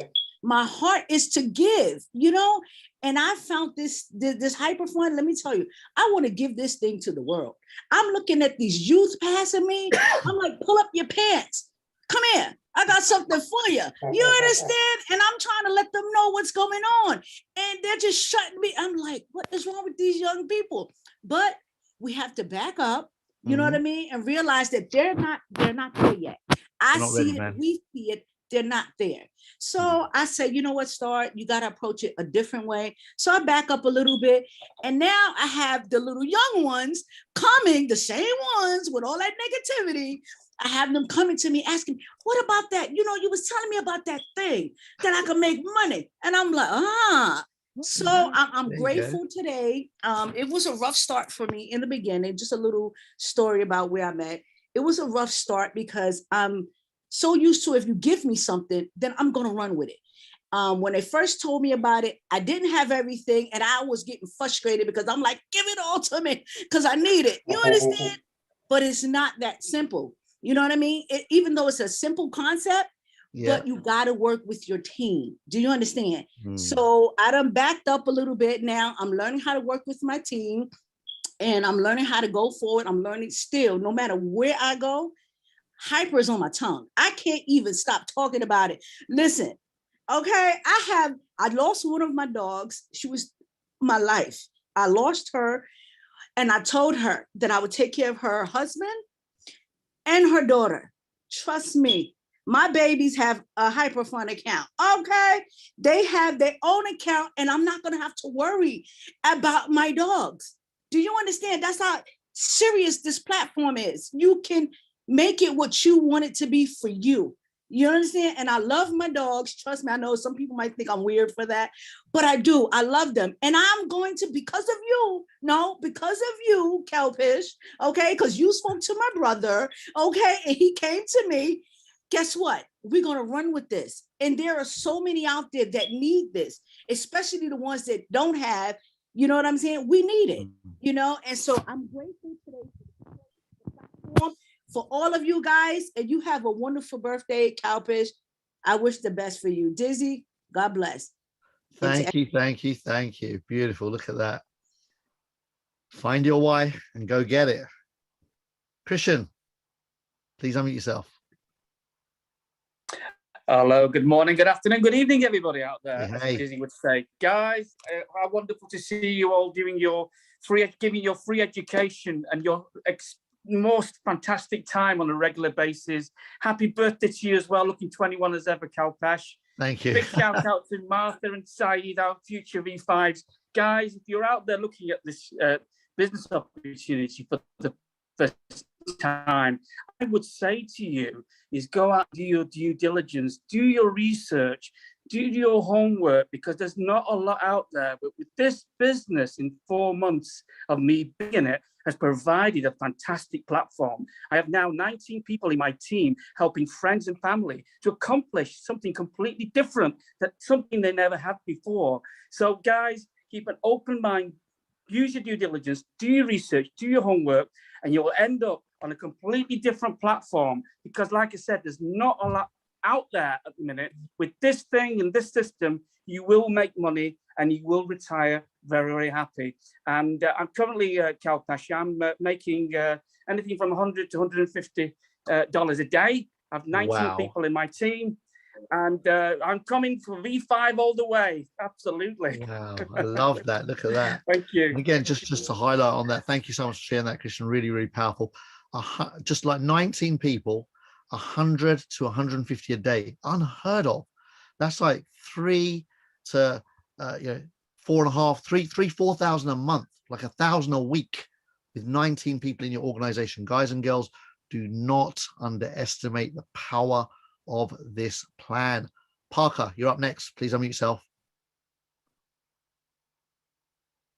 My heart is to give, you know? And I found this Hyper Fun. Let me tell you, I want to give this thing to the world. I'm looking at these youth passing me. I'm like, pull up your pants. Come here. I got something for you. You understand? And I'm trying to let them know what's going on. And they're just shutting me. I'm like, what is wrong with these young people? But we have to back up, you know what I mean? And realize that they're not there yet. I see it, we see it, they're not there. So I said, you know what, Star, you got to approach it a different way. So I back up a little bit. And now I have the little young ones coming, the same ones with all that negativity. I have them coming to me asking, what about that? You know, you was telling me about that thing that I could make money. And I'm like, So I'm grateful today. It was a rough start for me in the beginning. Just a little story about where I'm at. It was a rough start because I'm so used to, if you give me something, then I'm going to run with it. When they first told me about it, I didn't have everything and I was getting frustrated because I'm like, give it all to me because I need it. You understand? But it's not that simple. You know what I mean? Even though it's a simple concept, but you got to work with your team. Do you understand? So I done backed up a little bit now. I'm learning how to work with my team and I'm learning how to go forward. I'm learning still, no matter where I go, hyper is on my tongue. I can't even stop talking about it. Listen, okay, I lost one of my dogs. She was my life. I lost her and I told her that I would take care of her husband and her daughter. Trust me, my babies have a hyper fund account. Okay, they have their own account and I'm not gonna have to worry about my dogs. Do you understand? That's how serious this platform is. You can make it what you want it to be for you. You understand? And I love my dogs. Trust me, I know some people might think I'm weird for that, but I do. I love them. And I'm going to, because of you, 𝓿𝓲𝓬𝓿𝓲𝓬𝓠, okay? Because you spoke to my brother, okay? And he came to me. Guess what? We're going to run with this. And there are so many out there that need this, especially the ones that don't have, you know what I'm saying? We need it, you know? And so I'm grateful today for the platform, for all of you guys, and you have a wonderful birthday, 𝓿𝓲𝓬𝓿𝓲𝓬𝓿. I wish the best for you. Dizzy, God bless. Thank you. Beautiful. Look at that. Find your why and go get it. Christian, please unmute yourself. Hello, good morning, good afternoon, good evening, everybody out there, Hey. as Dizzy would say. Guys, how wonderful to see you all doing your giving your free education and your most fantastic time on a regular basis. Happy birthday to you as well, looking 21 as ever, 𝓿𝓲. Thank you. Big shout out to Martha and Saeed, our future V5s. Guys, if you're out there looking at this business opportunity for the first time, I would say to you is go out, do your due diligence, do your research, do your homework, because there's not a lot out there. But with this business, in 4 months of me being in it, has provided a fantastic platform. I have now 19 people in my team helping friends and family to accomplish something completely different, something they never had before. So guys, keep an open mind, use your due diligence, do your research, do your homework, and you'll end up on a completely different platform, because like I said, there's not a lot out there at the minute. With this thing and this system, you will make money and you will retire very, very happy. And I'm currently, 𝓿𝓲, I'm making anything from $100 to $150 a day. I have 19 people in my team, and I'm coming for V5 all the way. Absolutely. Wow, I love that. Look at that. Thank you. And again, just to highlight on that, thank you so much for sharing that, Christian. Really, really powerful. Just like 19 people, 100 to 150 a day, unheard of. That's like 3 to 4,000 a month, like 1,000 a week, with 19 people in your organization. Guys and girls, do not underestimate the power of this plan. Parker, you're up next. Please unmute yourself.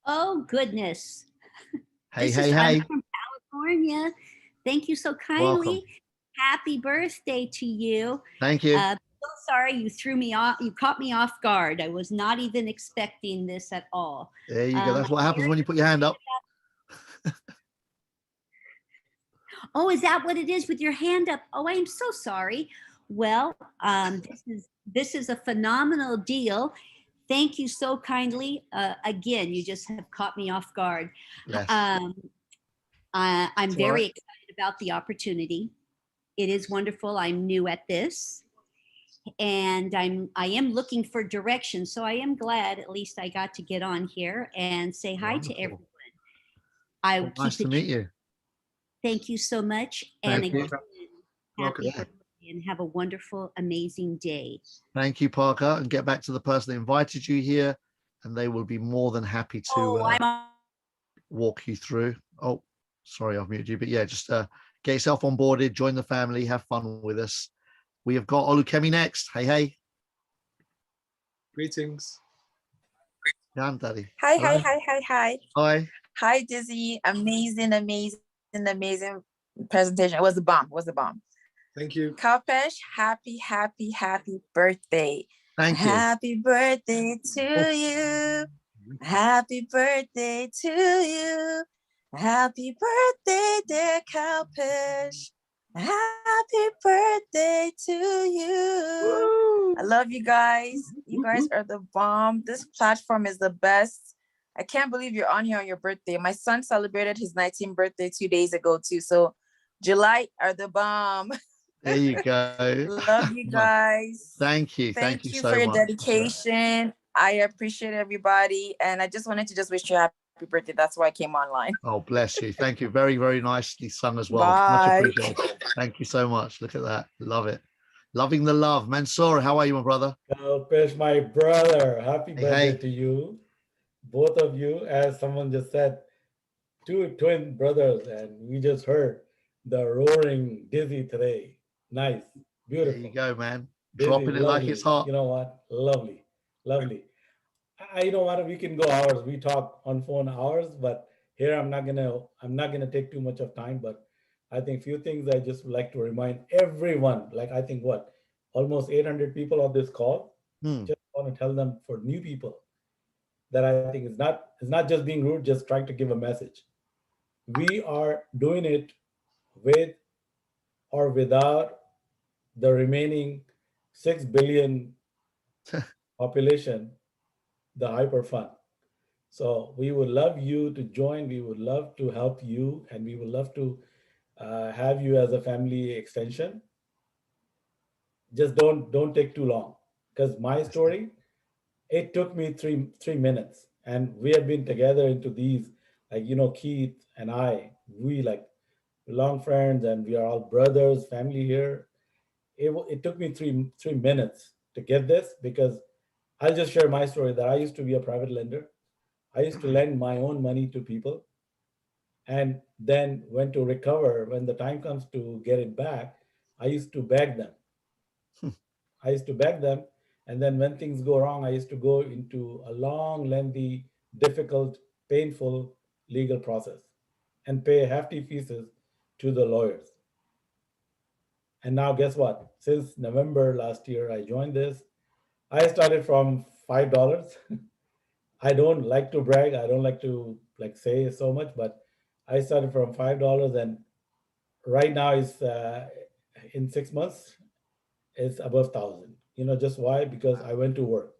Oh, goodness. Hey. I'm from California. Thank you so kindly. Welcome. Happy birthday to you. Thank you. So sorry you threw me off. You caught me off guard. I was not even expecting this at all. There you go. That's what happens when you put your hand up. Oh, is that what it is with your hand up? Oh, I am so sorry. Well, this is a phenomenal deal. Thank you so kindly. Again, you just have caught me off guard. Yes. I'm very excited about the opportunity. It is wonderful. I'm new at this, and I am looking for direction. So I am glad at least I got to get on here and say hi to everyone. I will nice to meet you. Thank you so much. And again, happy birthday and have a wonderful, amazing day. Thank you, Parker. And get back to the person that invited you here, and they will be more than happy to walk you through. Oh, sorry, I've muted you. But yeah, just get yourself onboarded, join the family, have fun with us. We have got 𝓿𝓲𝓬𝓽𝓸𝓻𝔂. Hey, hey. Greetings. Daddy. Hi, Hello. hi. Hi. Hi, Dizzy. Amazing presentation. It was a bomb. Thank you. 𝓿𝓲𝓬𝓿, happy birthday. Thank you. Happy birthday to you. Happy birthday to you. Happy birthday, dear 𝓿𝓲𝓬𝓿. Happy birthday to you. Woo. I love you guys. You guys are the bomb. This platform is the best. I can't believe you're on here on your birthday. My son celebrated his 19th birthday 2 days ago too. So July are the bomb. There you go. Love you guys. Thank you. Thank you you so for your much. dedication. I appreciate everybody. And I just wanted to just wish you a happy birthday. That's why I came online. Oh, bless you. Thank you. Very, very nicely sung as well. Bye. Much appreciated. Thank you so much. Look at that. Love it. Loving the love. Mansoor, how are you, my brother? 𝓿𝓲, my brother, happy Hey, birthday hey. to you. Both of you, as someone just said, two twin brothers, and we just heard the roaring Dizzy today. Nice, beautiful. There you go, man. Dizzy, Dropping it like lovely. it's hot. You know what? Lovely. You know what? We can go hours. We talk on phone hours, but here I'm not gonna take too much of time. But I think few things I just would like to remind everyone. Like I think almost 800 people on this call. Just want to tell them for new people that I think it's not just being rude, just trying to give a message. We are doing it with or without the remaining 6 billion population, the hyper fund. So we would love you to join. We would love to help you, and we would love to have you as a family extension. Just don't take too long, because my story, it took me three minutes, and we have been together into these, like, Keith and I, we like long friends, and we are all brothers, family here. It took me three minutes to get this, because I'll just share my story that I used to be a private lender. I used to lend my own money to people, and then when to recover, when the time comes to get it back, I used to beg them. And then when things go wrong, I used to go into a long, lengthy, difficult, painful legal process and pay hefty fees to the lawyers. And now guess what? Since November last year, I joined this. I started from $5. I don't like to brag. I don't like to say so much, but I started from $5, and right now is in 6 months, it's above 1,000. Just why? Because I went to work.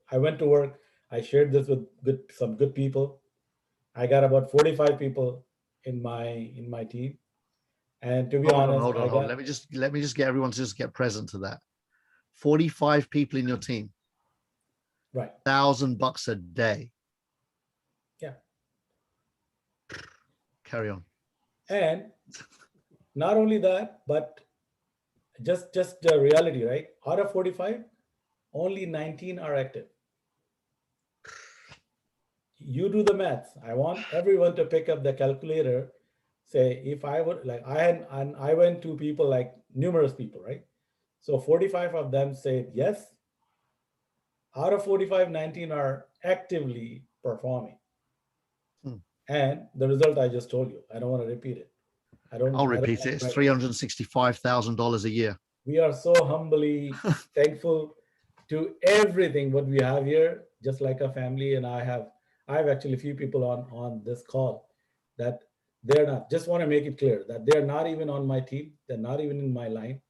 I shared this with some good people. I got about 45 people in my team. And to be honest, hold on. Let me just get everyone to just get present to that. 45 people in your team. Right. $1,000 a day. Yeah. Carry on. And not only that, but just the reality, right? Out of 45, only 19 are active. You do the maths. I want everyone to pick up the calculator. Say, if I would, I went to people, like numerous people, right? So 45 of them said yes. Out of 45, 19 are actively performing. And the result I just told you. I don't want to repeat it. I'll repeat it. It's $365,000 a year. We are so humbly thankful to everything what we have here, just like a family. And I have actually a few people on this call that they're not, just want to make it clear that they're not even on my team. They're not even in my line.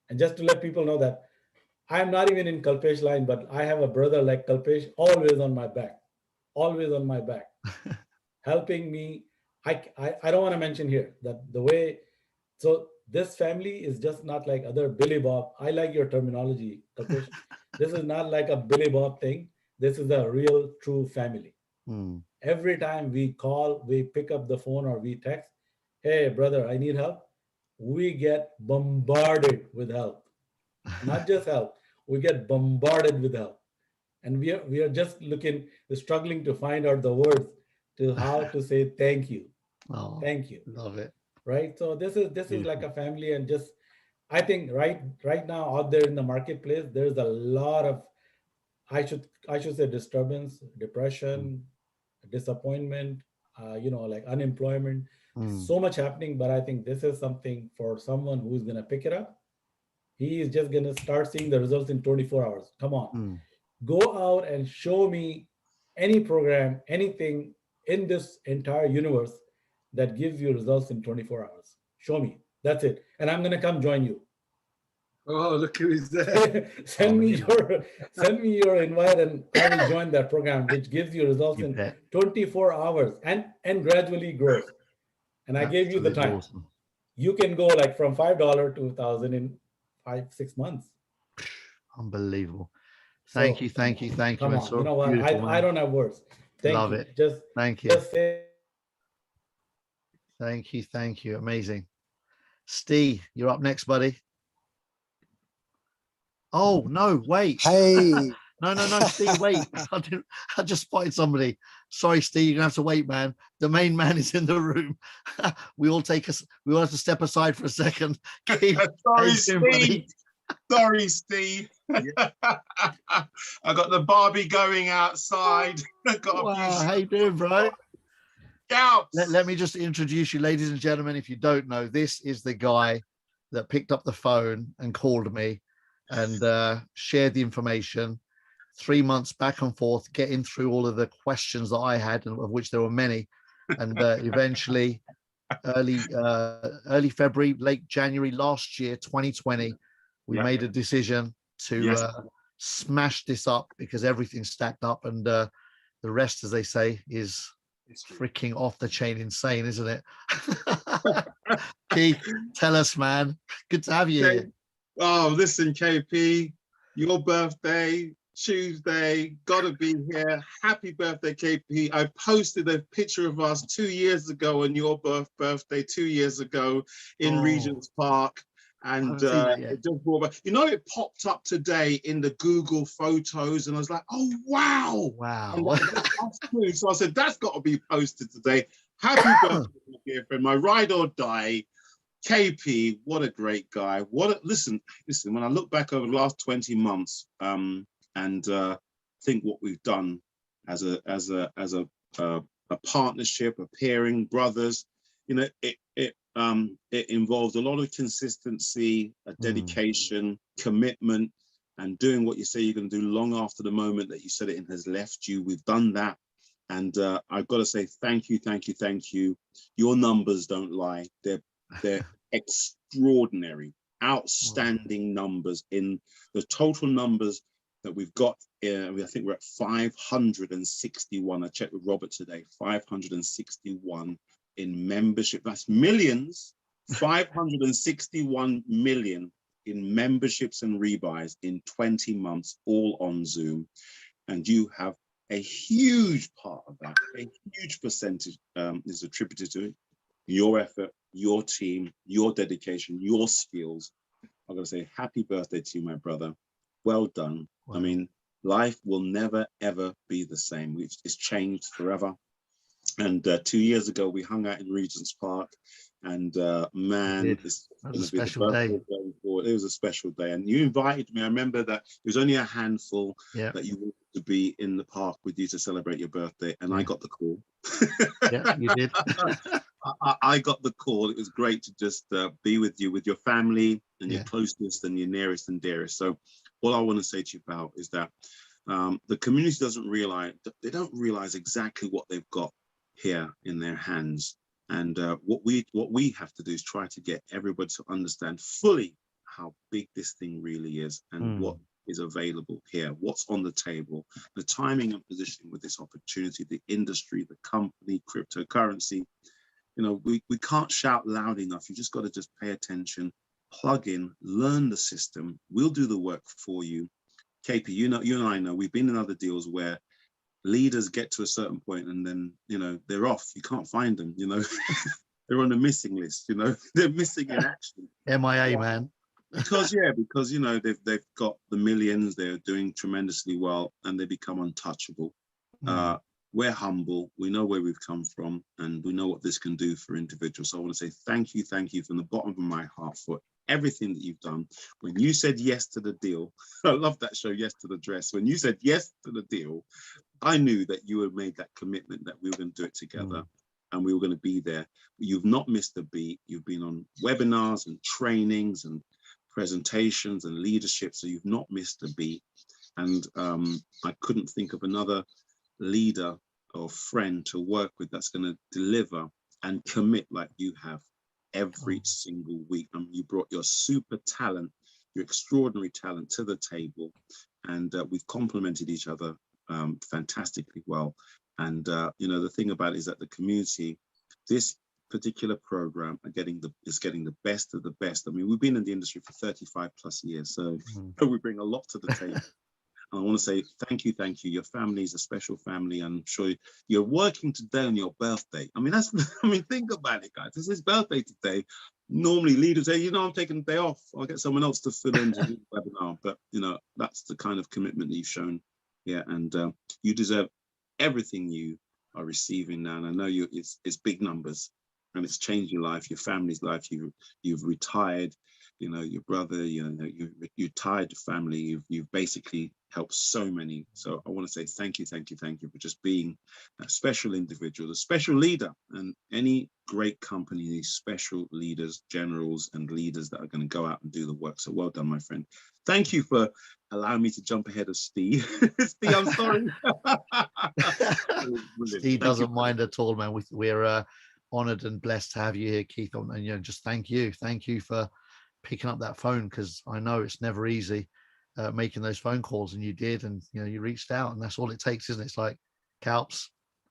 And just to let people know that I'm not even in 𝓿𝓲𝓬𝓿 line, but I have a brother like 𝓿𝓲𝓬 always on my back, helping me. I don't want to mention here that the way, so this family is just not like other Billy Bob. I like your terminology, 𝓿𝓲𝓬. This is not like a Billy Bob thing. This is a real, true family. Every time we call, we pick up the phone or we text, hey, brother, I need help. We get bombarded with help. not just help. We get bombarded with help. And we are just struggling to find out the words to how to say thank you. Oh, thank you. Love it. Right. So this is like a family, and just I think right now out there in the marketplace, there's a lot of I should say disturbance, depression, disappointment, like unemployment. So much happening, but I think this is something for someone who's gonna pick it up. He is just gonna start seeing the results in 24 hours. Come on. Go out and show me any program, anything in this entire universe that gives you results in 24 hours. Show me. That's it. And I'm going to come join you. Oh, look who's there. send me your invite and I will join that program, which gives you results in 24 hours and gradually grows. And I gave you the time. Awesome. You can go like from $5 to 1,000 in 5-6 months. Unbelievable. Thank you. Come on. So you know what? I don't have words. Love it. Thank you. Just say... Thank you. Amazing. Steve, you're up next, buddy. Oh, no, wait. Hey. No, Steve, wait. I just spotted somebody. Sorry, Steve, you're gonna have to wait, man. The main man is in the room. we all have to step aside for a second. Sorry, Steve. Sorry, Steve. I got the Barbie going outside. Wow, how you doing, bro? Let me just introduce you, ladies and gentlemen. If you don't know, this is the guy that picked up the phone and called me and shared the information. 3 months back and forth, getting through all of the questions that I had, and of which there were many. And eventually, early February, late January last year, 2020, we made a decision to smash this up because everything stacked up, and the rest, as they say, is freaking off the chain insane, isn't it? Keith, tell us, man. Good to have you here. Oh, listen, KP, your birthday, Tuesday, gotta be here. Happy birthday, KP. I posted a picture of us 2 years ago on your birthday 2 years ago in Regent's Park. And it just brought back, it popped up today in the Google photos, and I was like, oh, wow. That's true. So I said, that's got to be posted today. Happy birthday, my dear friend, my ride or die. KP, what a great guy. Listen, when I look back over the last 20 months and think what we've done as a partnership, a pairing, brothers, it involves a lot of consistency, a dedication, commitment, and doing what you say you're going to do long after the moment that you said it has left you. We've done that. And I've got to say, thank you. Your numbers don't lie. They're extraordinary, outstanding numbers. In the total numbers that we've got, I think we're at 561. I checked with Robert today, 561 in membership. That's millions. 561 million in memberships and rebuys in 20 months, all on Zoom. And you have a huge part of that, a huge percentage is attributed to it. Your effort, your team, your dedication, your skills. I'm going to say happy birthday to you, my brother. Well done. Wow. I mean, life will never, ever be the same. It's changed forever. And 2 years ago, we hung out in Regent's Park. And man, it's going to be the birthday going forward. It was a special day. And you invited me. I remember that it was only a handful that you wanted to be in the park with you to celebrate your birthday. And I got the call. Yeah, you did. I got the call. It was great to just be with you, with your family and your closest and your nearest and dearest. So all I want to say to you about is that the community doesn't realize, they don't realize exactly what they've got here in their hands. And what we have to do is try to get everybody to understand fully how big this thing really is and what is available here, what's on the table, the timing and positioning with this opportunity, the industry, the company, cryptocurrency. We can't shout loud enough. You just got to just pay attention, plug in, learn the system. We'll do the work for you. KP, you and I know we've been in other deals where leaders get to a certain point and then, they're off. You can't find them, they're on a missing list, they're missing in action. MIA, man. Because you know they've got the millions, they're doing tremendously well, and they become untouchable. We're humble, we know where we've come from, and we know what this can do for individuals. So I want to say thank you from the bottom of my heart for everything that you've done. When you said yes to the deal, I love that show, Yes to the Dress. When you said yes to the deal, I knew that you had made that commitment that we were going to do it together and we were going to be there. You've not missed a beat. You've been on webinars and trainings and presentations and leadership, so you've not missed a beat. And I couldn't think of another leader or friend to work with that's going to deliver and commit like you have every single week. I mean, you brought your super talent, your extraordinary talent to the table, and we've complemented each other fantastically well. And you know, the thing about it is that the community, this particular program is getting the best of the best. I mean, we've been in the industry for 35 plus years, so we bring a lot to the table. And I want to say thank you. Your family is a special family, and I'm sure you're working today on your birthday. I mean, think about it, guys. It's his birthday today. Normally leaders say, you know, I'm taking the day off. I'll get someone else to fill in to do the webinar. But you know, that's the kind of commitment that you've shown. Yeah, and you deserve everything you are receiving now. And I know it's big numbers, and it's changed your life, your family's life. You've retired. You know, your brother, you know, you tied the family, you've basically helped so many. So I want to say thank you for just being a special individual, a special leader. And any great company needs special leaders, generals and leaders that are going to go out and do the work. So well done, my friend. Thank you for allowing me to jump ahead of Steve. Steve, I'm sorry. Steve doesn't mind at all, man. We're honored and blessed to have you here, Keith. And you know, just thank you for picking up that phone, because I know it's never easy making those phone calls, and you did, and you know, you reached out, and that's all it takes, isn't it? It's like, Kalps,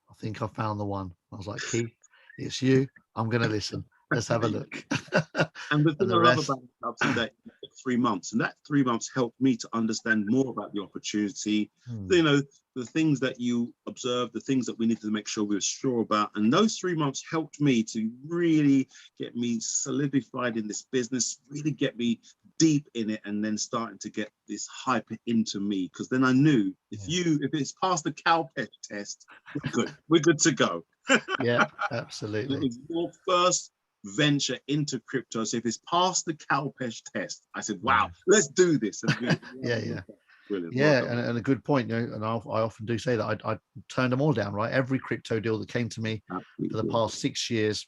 I think I found the one. I was like, Keith, it's you. I'm going to listen. Let's have a look. And the thing I love about Kalps is that it took 3 months, and that 3 months helped me to understand more about the opportunity, you know, the things that you observed, the things that we needed to make sure we were sure about. And those 3 months helped me to really get me solidified in this business, really get me deep in it, and then starting to get this hype into me. Because then I knew if it's past the Kalpesh test, we're good to go. Yeah, absolutely. It was your first venture into crypto. So if it's past the Kalpesh test, I said, wow, let's do this. And yeah. Brilliant. Yeah, Well and a good point, you know, and I often do say that I turned them all down, right? Every crypto deal that came to me for the past 6 years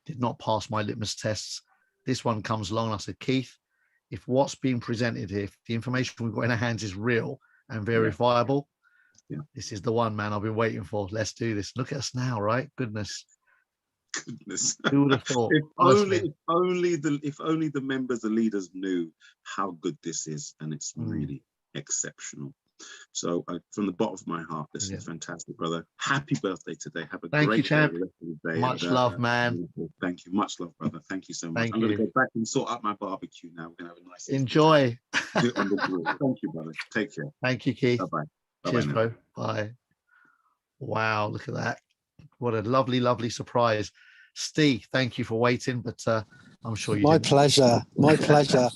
did not pass my litmus tests. This one comes along and I said, Keith, if what's being presented here, if the information we've got in our hands is real and verifiable, this is the one, man, I've been waiting for. Let's do this. Look at us now, right? Goodness. Who would have thought? If only the members, the leaders knew how good this is, and it's really exceptional. So from the bottom of my heart, this is fantastic, brother. Happy birthday today. Have a great day. Much love, man. Thank you. Much love, brother. Thank you so much. I'm going to go back and sort out my barbecue now. We're going to have a nice enjoy. Do it on the grill. Thank you, brother. Take care. Thank you, Keith. Bye-bye. Cheers, bro. Bye. Wow, look at that. What a lovely, lovely surprise. Steve, thank you for waiting, but I'm sure you didn't. Pleasure. My pleasure.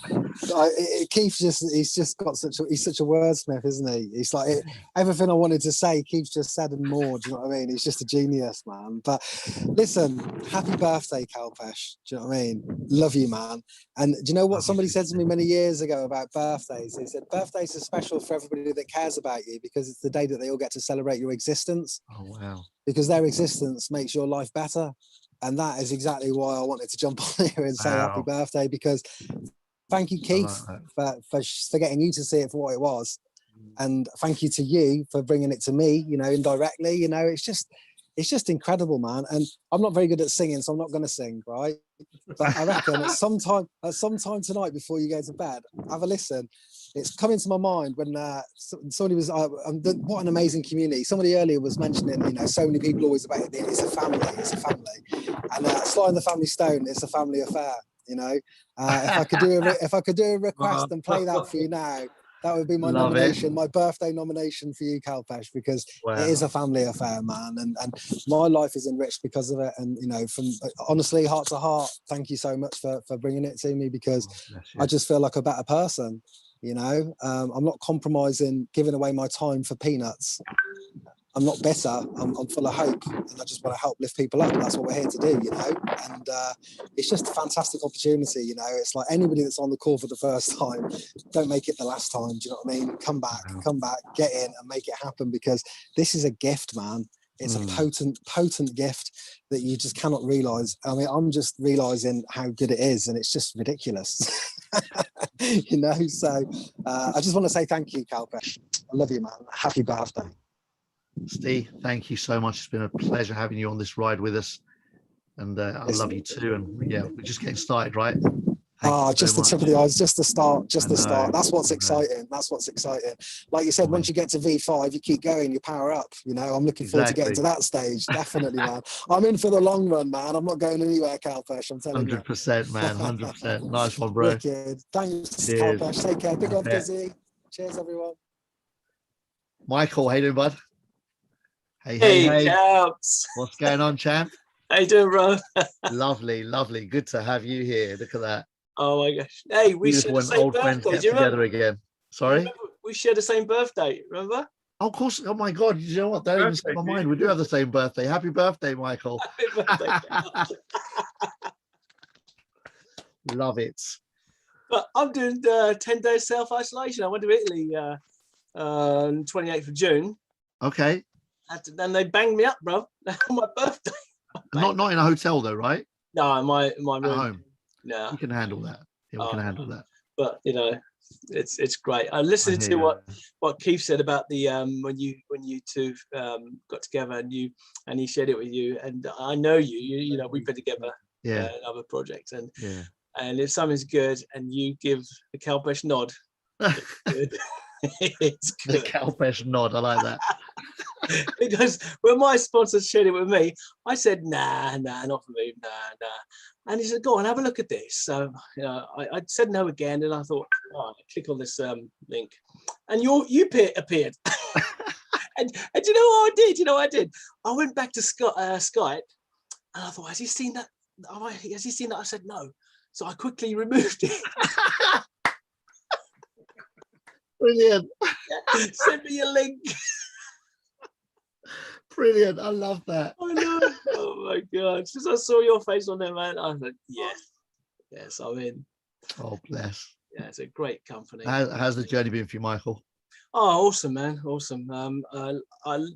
Keith's he's such a wordsmith, isn't he? He's like everything I wanted to say, Keith's just said and more. Do you know what I mean? He's just a genius, man. But listen, happy birthday, Kalpesh. Do you know what I mean? Love you, man. And do you know what somebody said to me many years ago about birthdays? They said birthdays are special for everybody that cares about you, because it's the day that they all get to celebrate your existence. Oh wow. Because their existence makes your life better. And that is exactly why I wanted to jump on here and say happy birthday, because thank you, Keith, for getting you to see it for what it was. And thank you to you for bringing it to me, you know, indirectly. You know, it's just incredible, man. And I'm not very good at singing, so I'm not going to sing, right? But I reckon at some time tonight before you go to bed, have a listen. It's coming to my mind when somebody was, what an amazing community. Somebody earlier was mentioning, you know, so many people always about it. It's a family. And Sly and the Family Stone, it's a family affair, you know. If I could do a request and play that for you now, That would be my Love nomination, it. my birthday nomination for you, 𝓿𝓲, because Wow. it is a family affair, man. And my life is enriched because of it. And, you know, from honestly, heart to heart, thank you so much for bringing it to me, because I just feel like a better person. You know, I'm not compromising, giving away my time for peanuts. I'm not bitter. I'm full of hope, and I just want to help lift people up. That's what we're here to do, you know. And it's just a fantastic opportunity, you know. It's like anybody that's on the call for the first time, don't make it the last time. Do you know what I mean? Come back, get in, and make it happen, because this is a gift, man. It's a potent gift that you just cannot realize. I mean, I'm just realizing how good it is, and it's just ridiculous. You know, so I just want to say thank you, 𝓿𝓲. I love you, man. Happy birthday. Steve, thank you so much. It's been a pleasure having you on this ride with us, and I love you too. And yeah, we're just getting started, right? Just the tip of the eyes, just the start, That's what's exciting. That's what's exciting. Like you said, once you get to V5, you keep going, you power up. You know, I'm looking forward to getting to that stage. Definitely, man. I'm in for the long run, man. I'm not going anywhere, 𝓿𝓲. I'm telling you. 100%, man. 100%. Nice one, bro. Wicked. Thanks, Cheers. 𝓿𝓲. Take care. Big love, Dizzy. Cheers, everyone. Michael, how you doing, bud? Hey, chaps. What's going on, champ? How you doing, bro? Lovely, lovely. Good to have you here. Look at that. Oh my gosh. Hey, we share the same birthday. Do you remember? Again. Sorry? We share the same birthday, remember? Oh, of course. Oh my God. You know what? That even slipped my mind. We do have the same birthday. Happy birthday, Michael. Happy birthday. Love it. But I'm doing 10 days self-isolation. I went to Italy on 28th of June. Okay. And they banged me up, bro, on my birthday. Not in a hotel though, right? No, in my room. At home. No. You can handle that. Yeah, we can handle that. But you know, it's great. I listened to what Keith said about the when you two got together and he shared it with you, and I know you know we put together another project, and if something's good and you give the 𝓿𝓲 nod, it's good. The 𝓿𝓲 nod, I like that. Because when my sponsor shared it with me, I said, nah, not for me, nah. And he said, go on, have a look at this. So you know, I said no again, and I thought, oh, click on this link, and you appeared. and you know what I did? You know what I did? I went back to Skype, and I thought, has he seen that? Has he seen that? I said no. So I quickly removed it. Brilliant. Send me a link. Brilliant. I love that. I know. Oh my God. Since I saw your face on there, man, I was like, yes, I'm in. Oh, bless. Yeah, it's a great company. How's the journey been for you, Michael? Oh, awesome, man. Awesome.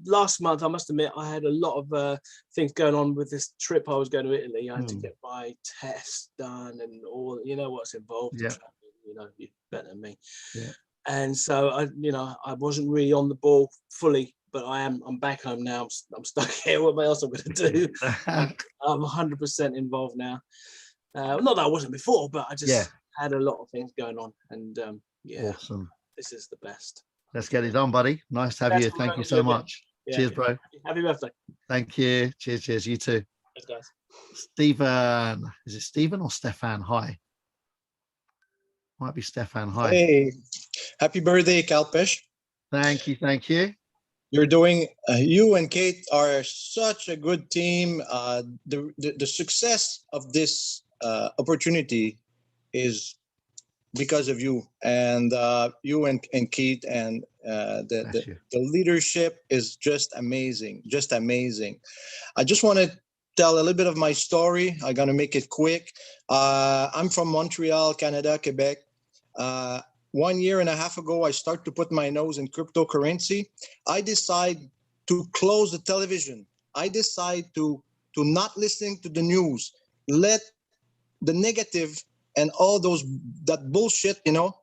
Last month, I must admit, I had a lot of things going on with this trip I was going to Italy. I had to get my tests done and all, you know what's involved. Yeah. You know, you're better than me. Yeah. And so I wasn't really on the ball fully, but I'm back home now. I'm stuck here. What else I'm going to do? I'm 100% involved now. Not that I wasn't before, but I just had a lot of things going on, and awesome. This is the best. Let's get it done, buddy. Nice to have you. Thank you so much. Yeah. Cheers, bro. Happy birthday. Thank you. Cheers. You too. Thanks, guys. Stephen, is it Stephen or Stefan? Hi. Might be Stefan. Hi. Hey, happy birthday, 𝓿𝓲. Thank you. You're doing, you and Kate are such a good team. The success of this opportunity is because of you, and you and Kate, and the leadership is just amazing, I just want to tell a little bit of my story. I'm going to make it quick. I'm from Montreal, Canada, Quebec. 1.5 years ago, I start to put my nose in cryptocurrency. I decide to close the television. I decide to not listen to the news. Let the negative and all that bullshit, you know,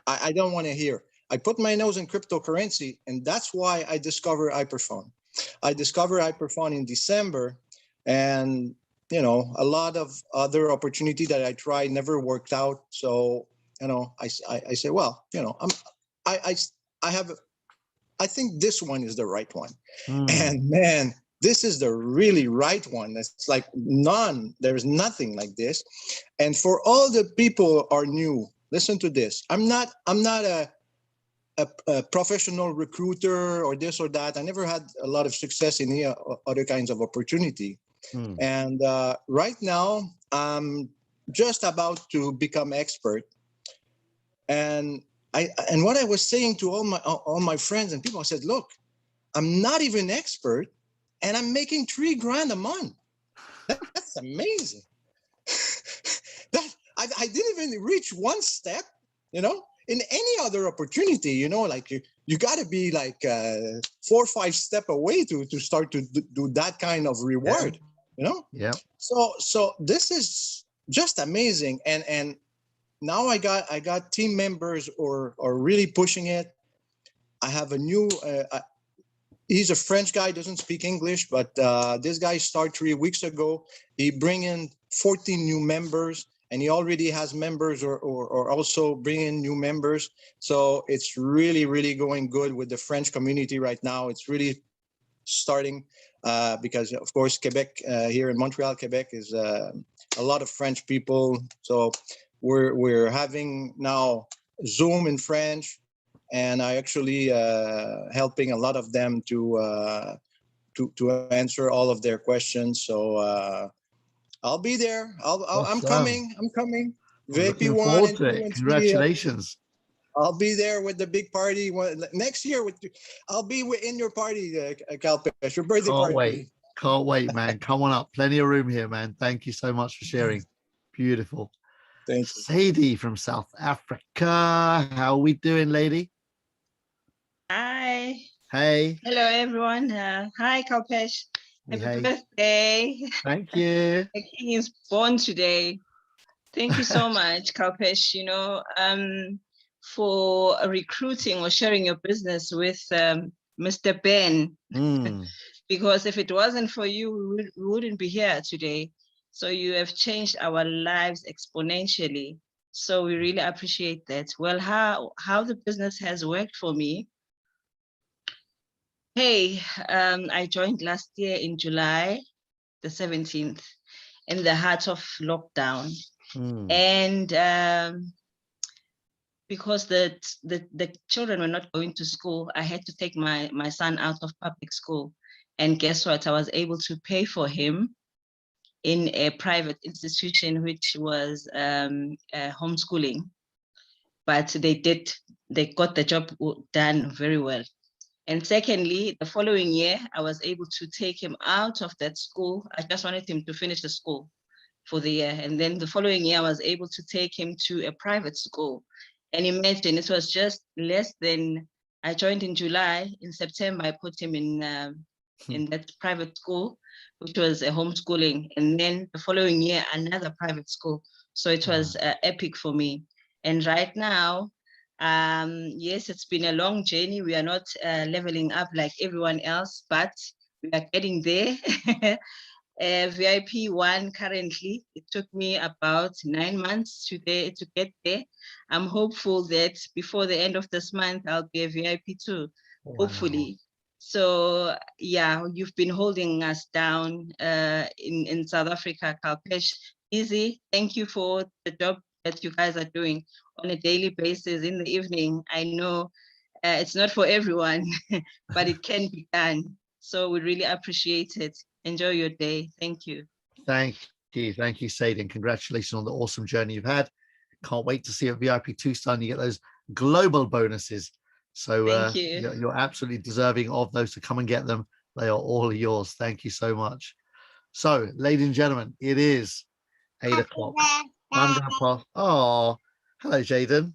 I don't want to hear. I put my nose in cryptocurrency, and that's why I discovered Hyperphone. I discovered Hyperphone in December, and you know, a lot of other opportunity that I tried never worked out. So you know, I say, well, you know, I think this one is the right one. And man, this is the really right one. It's like there's nothing like this. And for all the people who are new, listen to this. I'm not a a professional recruiter or this or that. I never had a lot of success in here, other kinds of opportunity. And right now, I'm just about to become expert. And what I was saying to all my friends and people, I said, look, I'm not even expert, and I'm making $3,000 a month. That's amazing. I didn't even reach one step, you know. In any other opportunity, you know, like you got to be like 4 or 5 steps away to start to do that kind of reward, you know. Yeah. So this is just amazing, and now I got team members or really pushing it. I have a new. He's a French guy, doesn't speak English, but this guy started 3 weeks ago. He bring in 14 new members. And he already has members or also bringing new members. So it's really, really going good with the French community right now. It's really starting because, of course, Quebec, here in Montreal, Quebec is a lot of French people. So we're having now Zoom in French, and I actually helping a lot of them to answer all of their questions. So I'll be there. I'm coming. I'm coming. VIP 1 and 2 and 3. Congratulations. I'll be there with the big party next year. I'll be in your party, Kalpesh, your birthday party. Can't wait, man. Come on up. Plenty of room here, man. Thank you so much for sharing. Beautiful. Thank you. Sadie from South Africa. How are we doing, lady? Hi. Hey. Hello, everyone. Hi, Kalpesh. Happy birthday. Thank you. The king is born today. Thank you so much, Kalpesh, you know, for recruiting or sharing your business with Mr. Ben. Because if it wasn't for you, we wouldn't be here today. So you have changed our lives exponentially. So we really appreciate that. Well, how the business has worked for me. Hey, I joined last year in July the 17th in the heart of lockdown. And because the children were not going to school, I had to take my son out of public school. And guess what? I was able to pay for him in a private institution, which was homeschooling. But they got the job done very well. And secondly, the following year, I was able to take him out of that school. I just wanted him to finish the school for the year. And then the following year, I was able to take him to a private school. And imagine, it was just less than, I joined in July. In September, I put him in that private school, which was a homeschooling. And then the following year, another private school. So it was epic for me. And right now, yes, it's been a long journey. We are not leveling up like everyone else, but we are getting there. VIP 1 currently, it took me about 9 months to get there. I'm hopeful that before the end of this month, I'll be a VIP 2, hopefully. So yeah, you've been holding us down in South Africa, Kalpesh. Easy, thank you for the job that you guys are doing on a daily basis in the evening. I know it's not for everyone, but it can be done. So we really appreciate it. Enjoy your day. Thank you. Thank you, Sadie, and congratulations on the awesome journey you've had. Can't wait to see at VIP 2 star you get those global bonuses. So thank you. You're absolutely deserving of those, to come and get them. They are all yours. Thank you so much. So, ladies and gentlemen, it is 8 o'clock. I'm going to pass. Oh, hello, Jaden.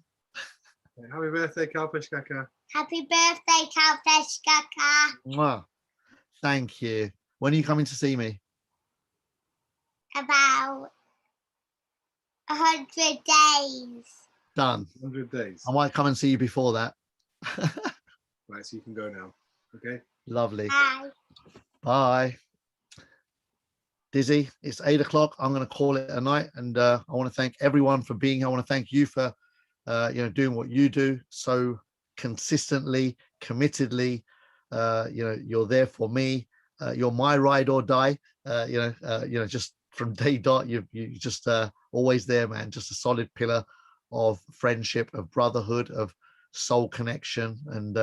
Happy birthday, Kalpesh Kaka. Happy birthday, Kalpesh Kaka. Mwah. Thank you. When are you coming to see me? About 100 days. Done. 100 days. I might come and see you before that. Right, so you can go now. Okay. Lovely. Bye. Bye. Dizzy, it's 8 o'clock. I'm going to call it a night, and I want to thank everyone for being here. I want to thank you for doing what you do so consistently, committedly. You're there for me. You're my ride or die. Just from day dot, you just always there, man. Just a solid pillar of friendship, of brotherhood, of soul connection. And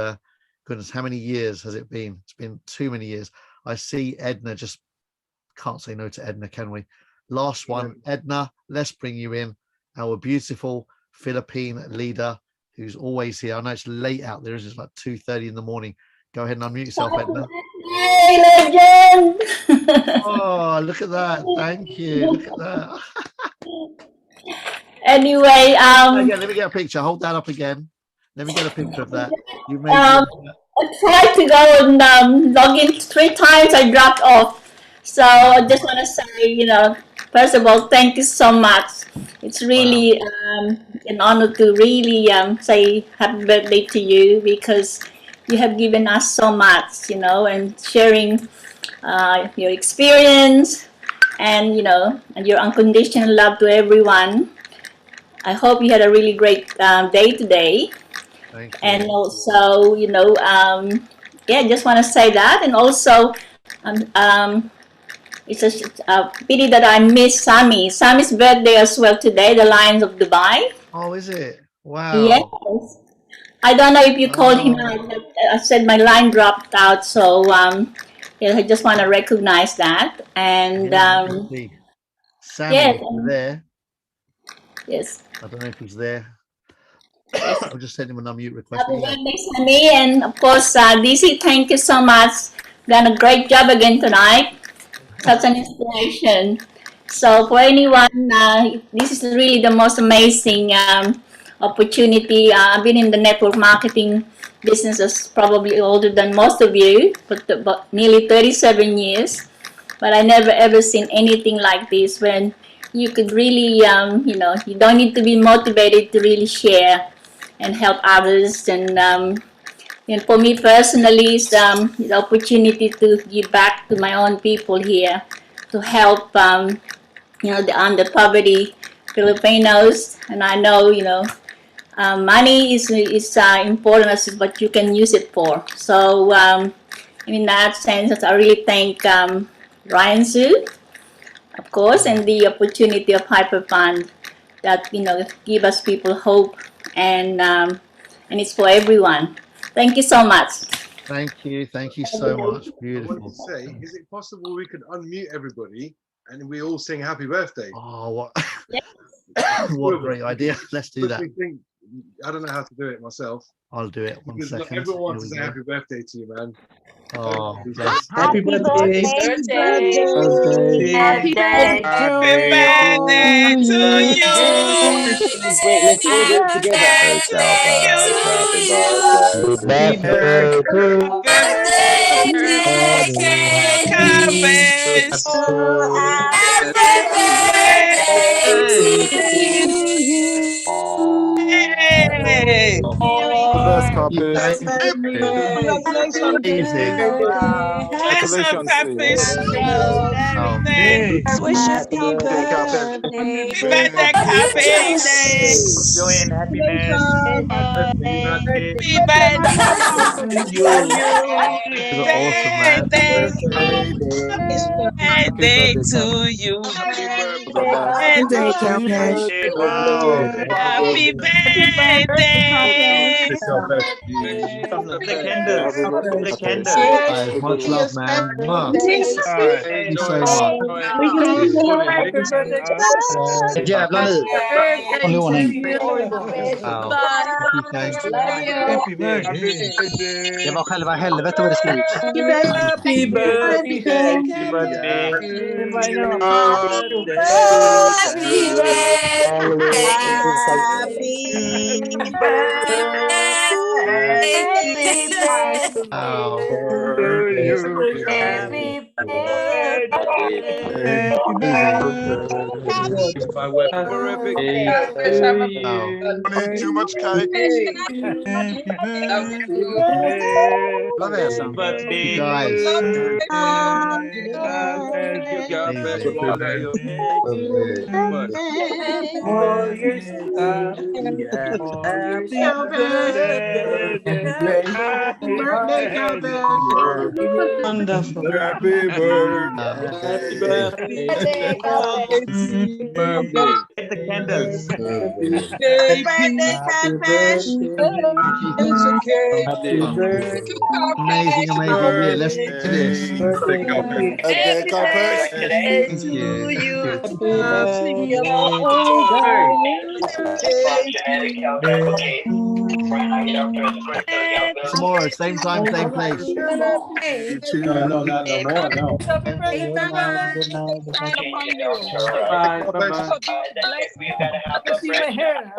goodness, how many years has it been? It's been too many years. I see Edna, just can't say no to Edna, can we? Last one, Edna, let's bring you in, our beautiful Philippine leader who's always here. I know it's late out there, it's like 2:30 in the morning. Go ahead and unmute yourself, Edna. Yay, legend! Oh, look at that. Thank you. Look at that. Anyway, Again, let me get a picture. Hold that up again. Let me get a picture of that. You made I tried to go and log in 3 times. I dropped off. So I just want to say, first of all, thank you so much. It's really an honor to really say happy birthday to you, because you have given us so much, and sharing your experience and, and your unconditional love to everyone. I hope you had a really great day today. Thank you. And also, just want to say that. And also, it's a pity that I missed Sammy. Sammy's birthday as well today, the Lions of Dubai. Oh, is it? Wow. Yes. I don't know if you called him out, but I said my line dropped out. So, I just want to recognize that. And, Sammy, yes. if you're there. Yes. I don't know if he's there. I'll just send him an unmute request. Happy birthday, Sammy. And of course, DC, thank you so much. Done a great job again tonight. Such an inspiration. So for anyone, this is really the most amazing opportunity. I've been in the network marketing business probably older than most of you, but nearly 37 years. But I never ever seen anything like this, when you could really, you don't need to be motivated to really share and help others. And for me personally, it's the opportunity to give back to my own people here, to help the under poverty Filipinos. And I know money is important, but you can use it for. So in that sense, I really thank Ryan Su, of course, and the opportunity of Hyper Fund that give us people hope, and it's for everyone. Thank you so much. Thank you so much. Beautiful. I wanted to say, is it possible we could unmute everybody and we all sing happy birthday? Oh, what? What a great idea. Let's do that. I don't know how to do it myself. I'll do it. One second. Everyone wants to say happy birthday to you, man. Oh, happy birthday. Happy birthday. Happy birthday to you. Let's all do it together. Happy birthday to you. Happy birthday. Much love, man. Thank you so much. Jävlar ni. Håll i ordning. Det var själva helvete vad det skrivs. Happy birthday. Too much cake. Love it, son. Guys. Wonderful. Happy birthday. Happy birthday to you. Get the candles. Happy birthday. Amazing, amazing year. Let's do this. Okay, Copper. Thank you. Tomorrow, same time, same place. No, not no more. No. Bye. I can see my hair.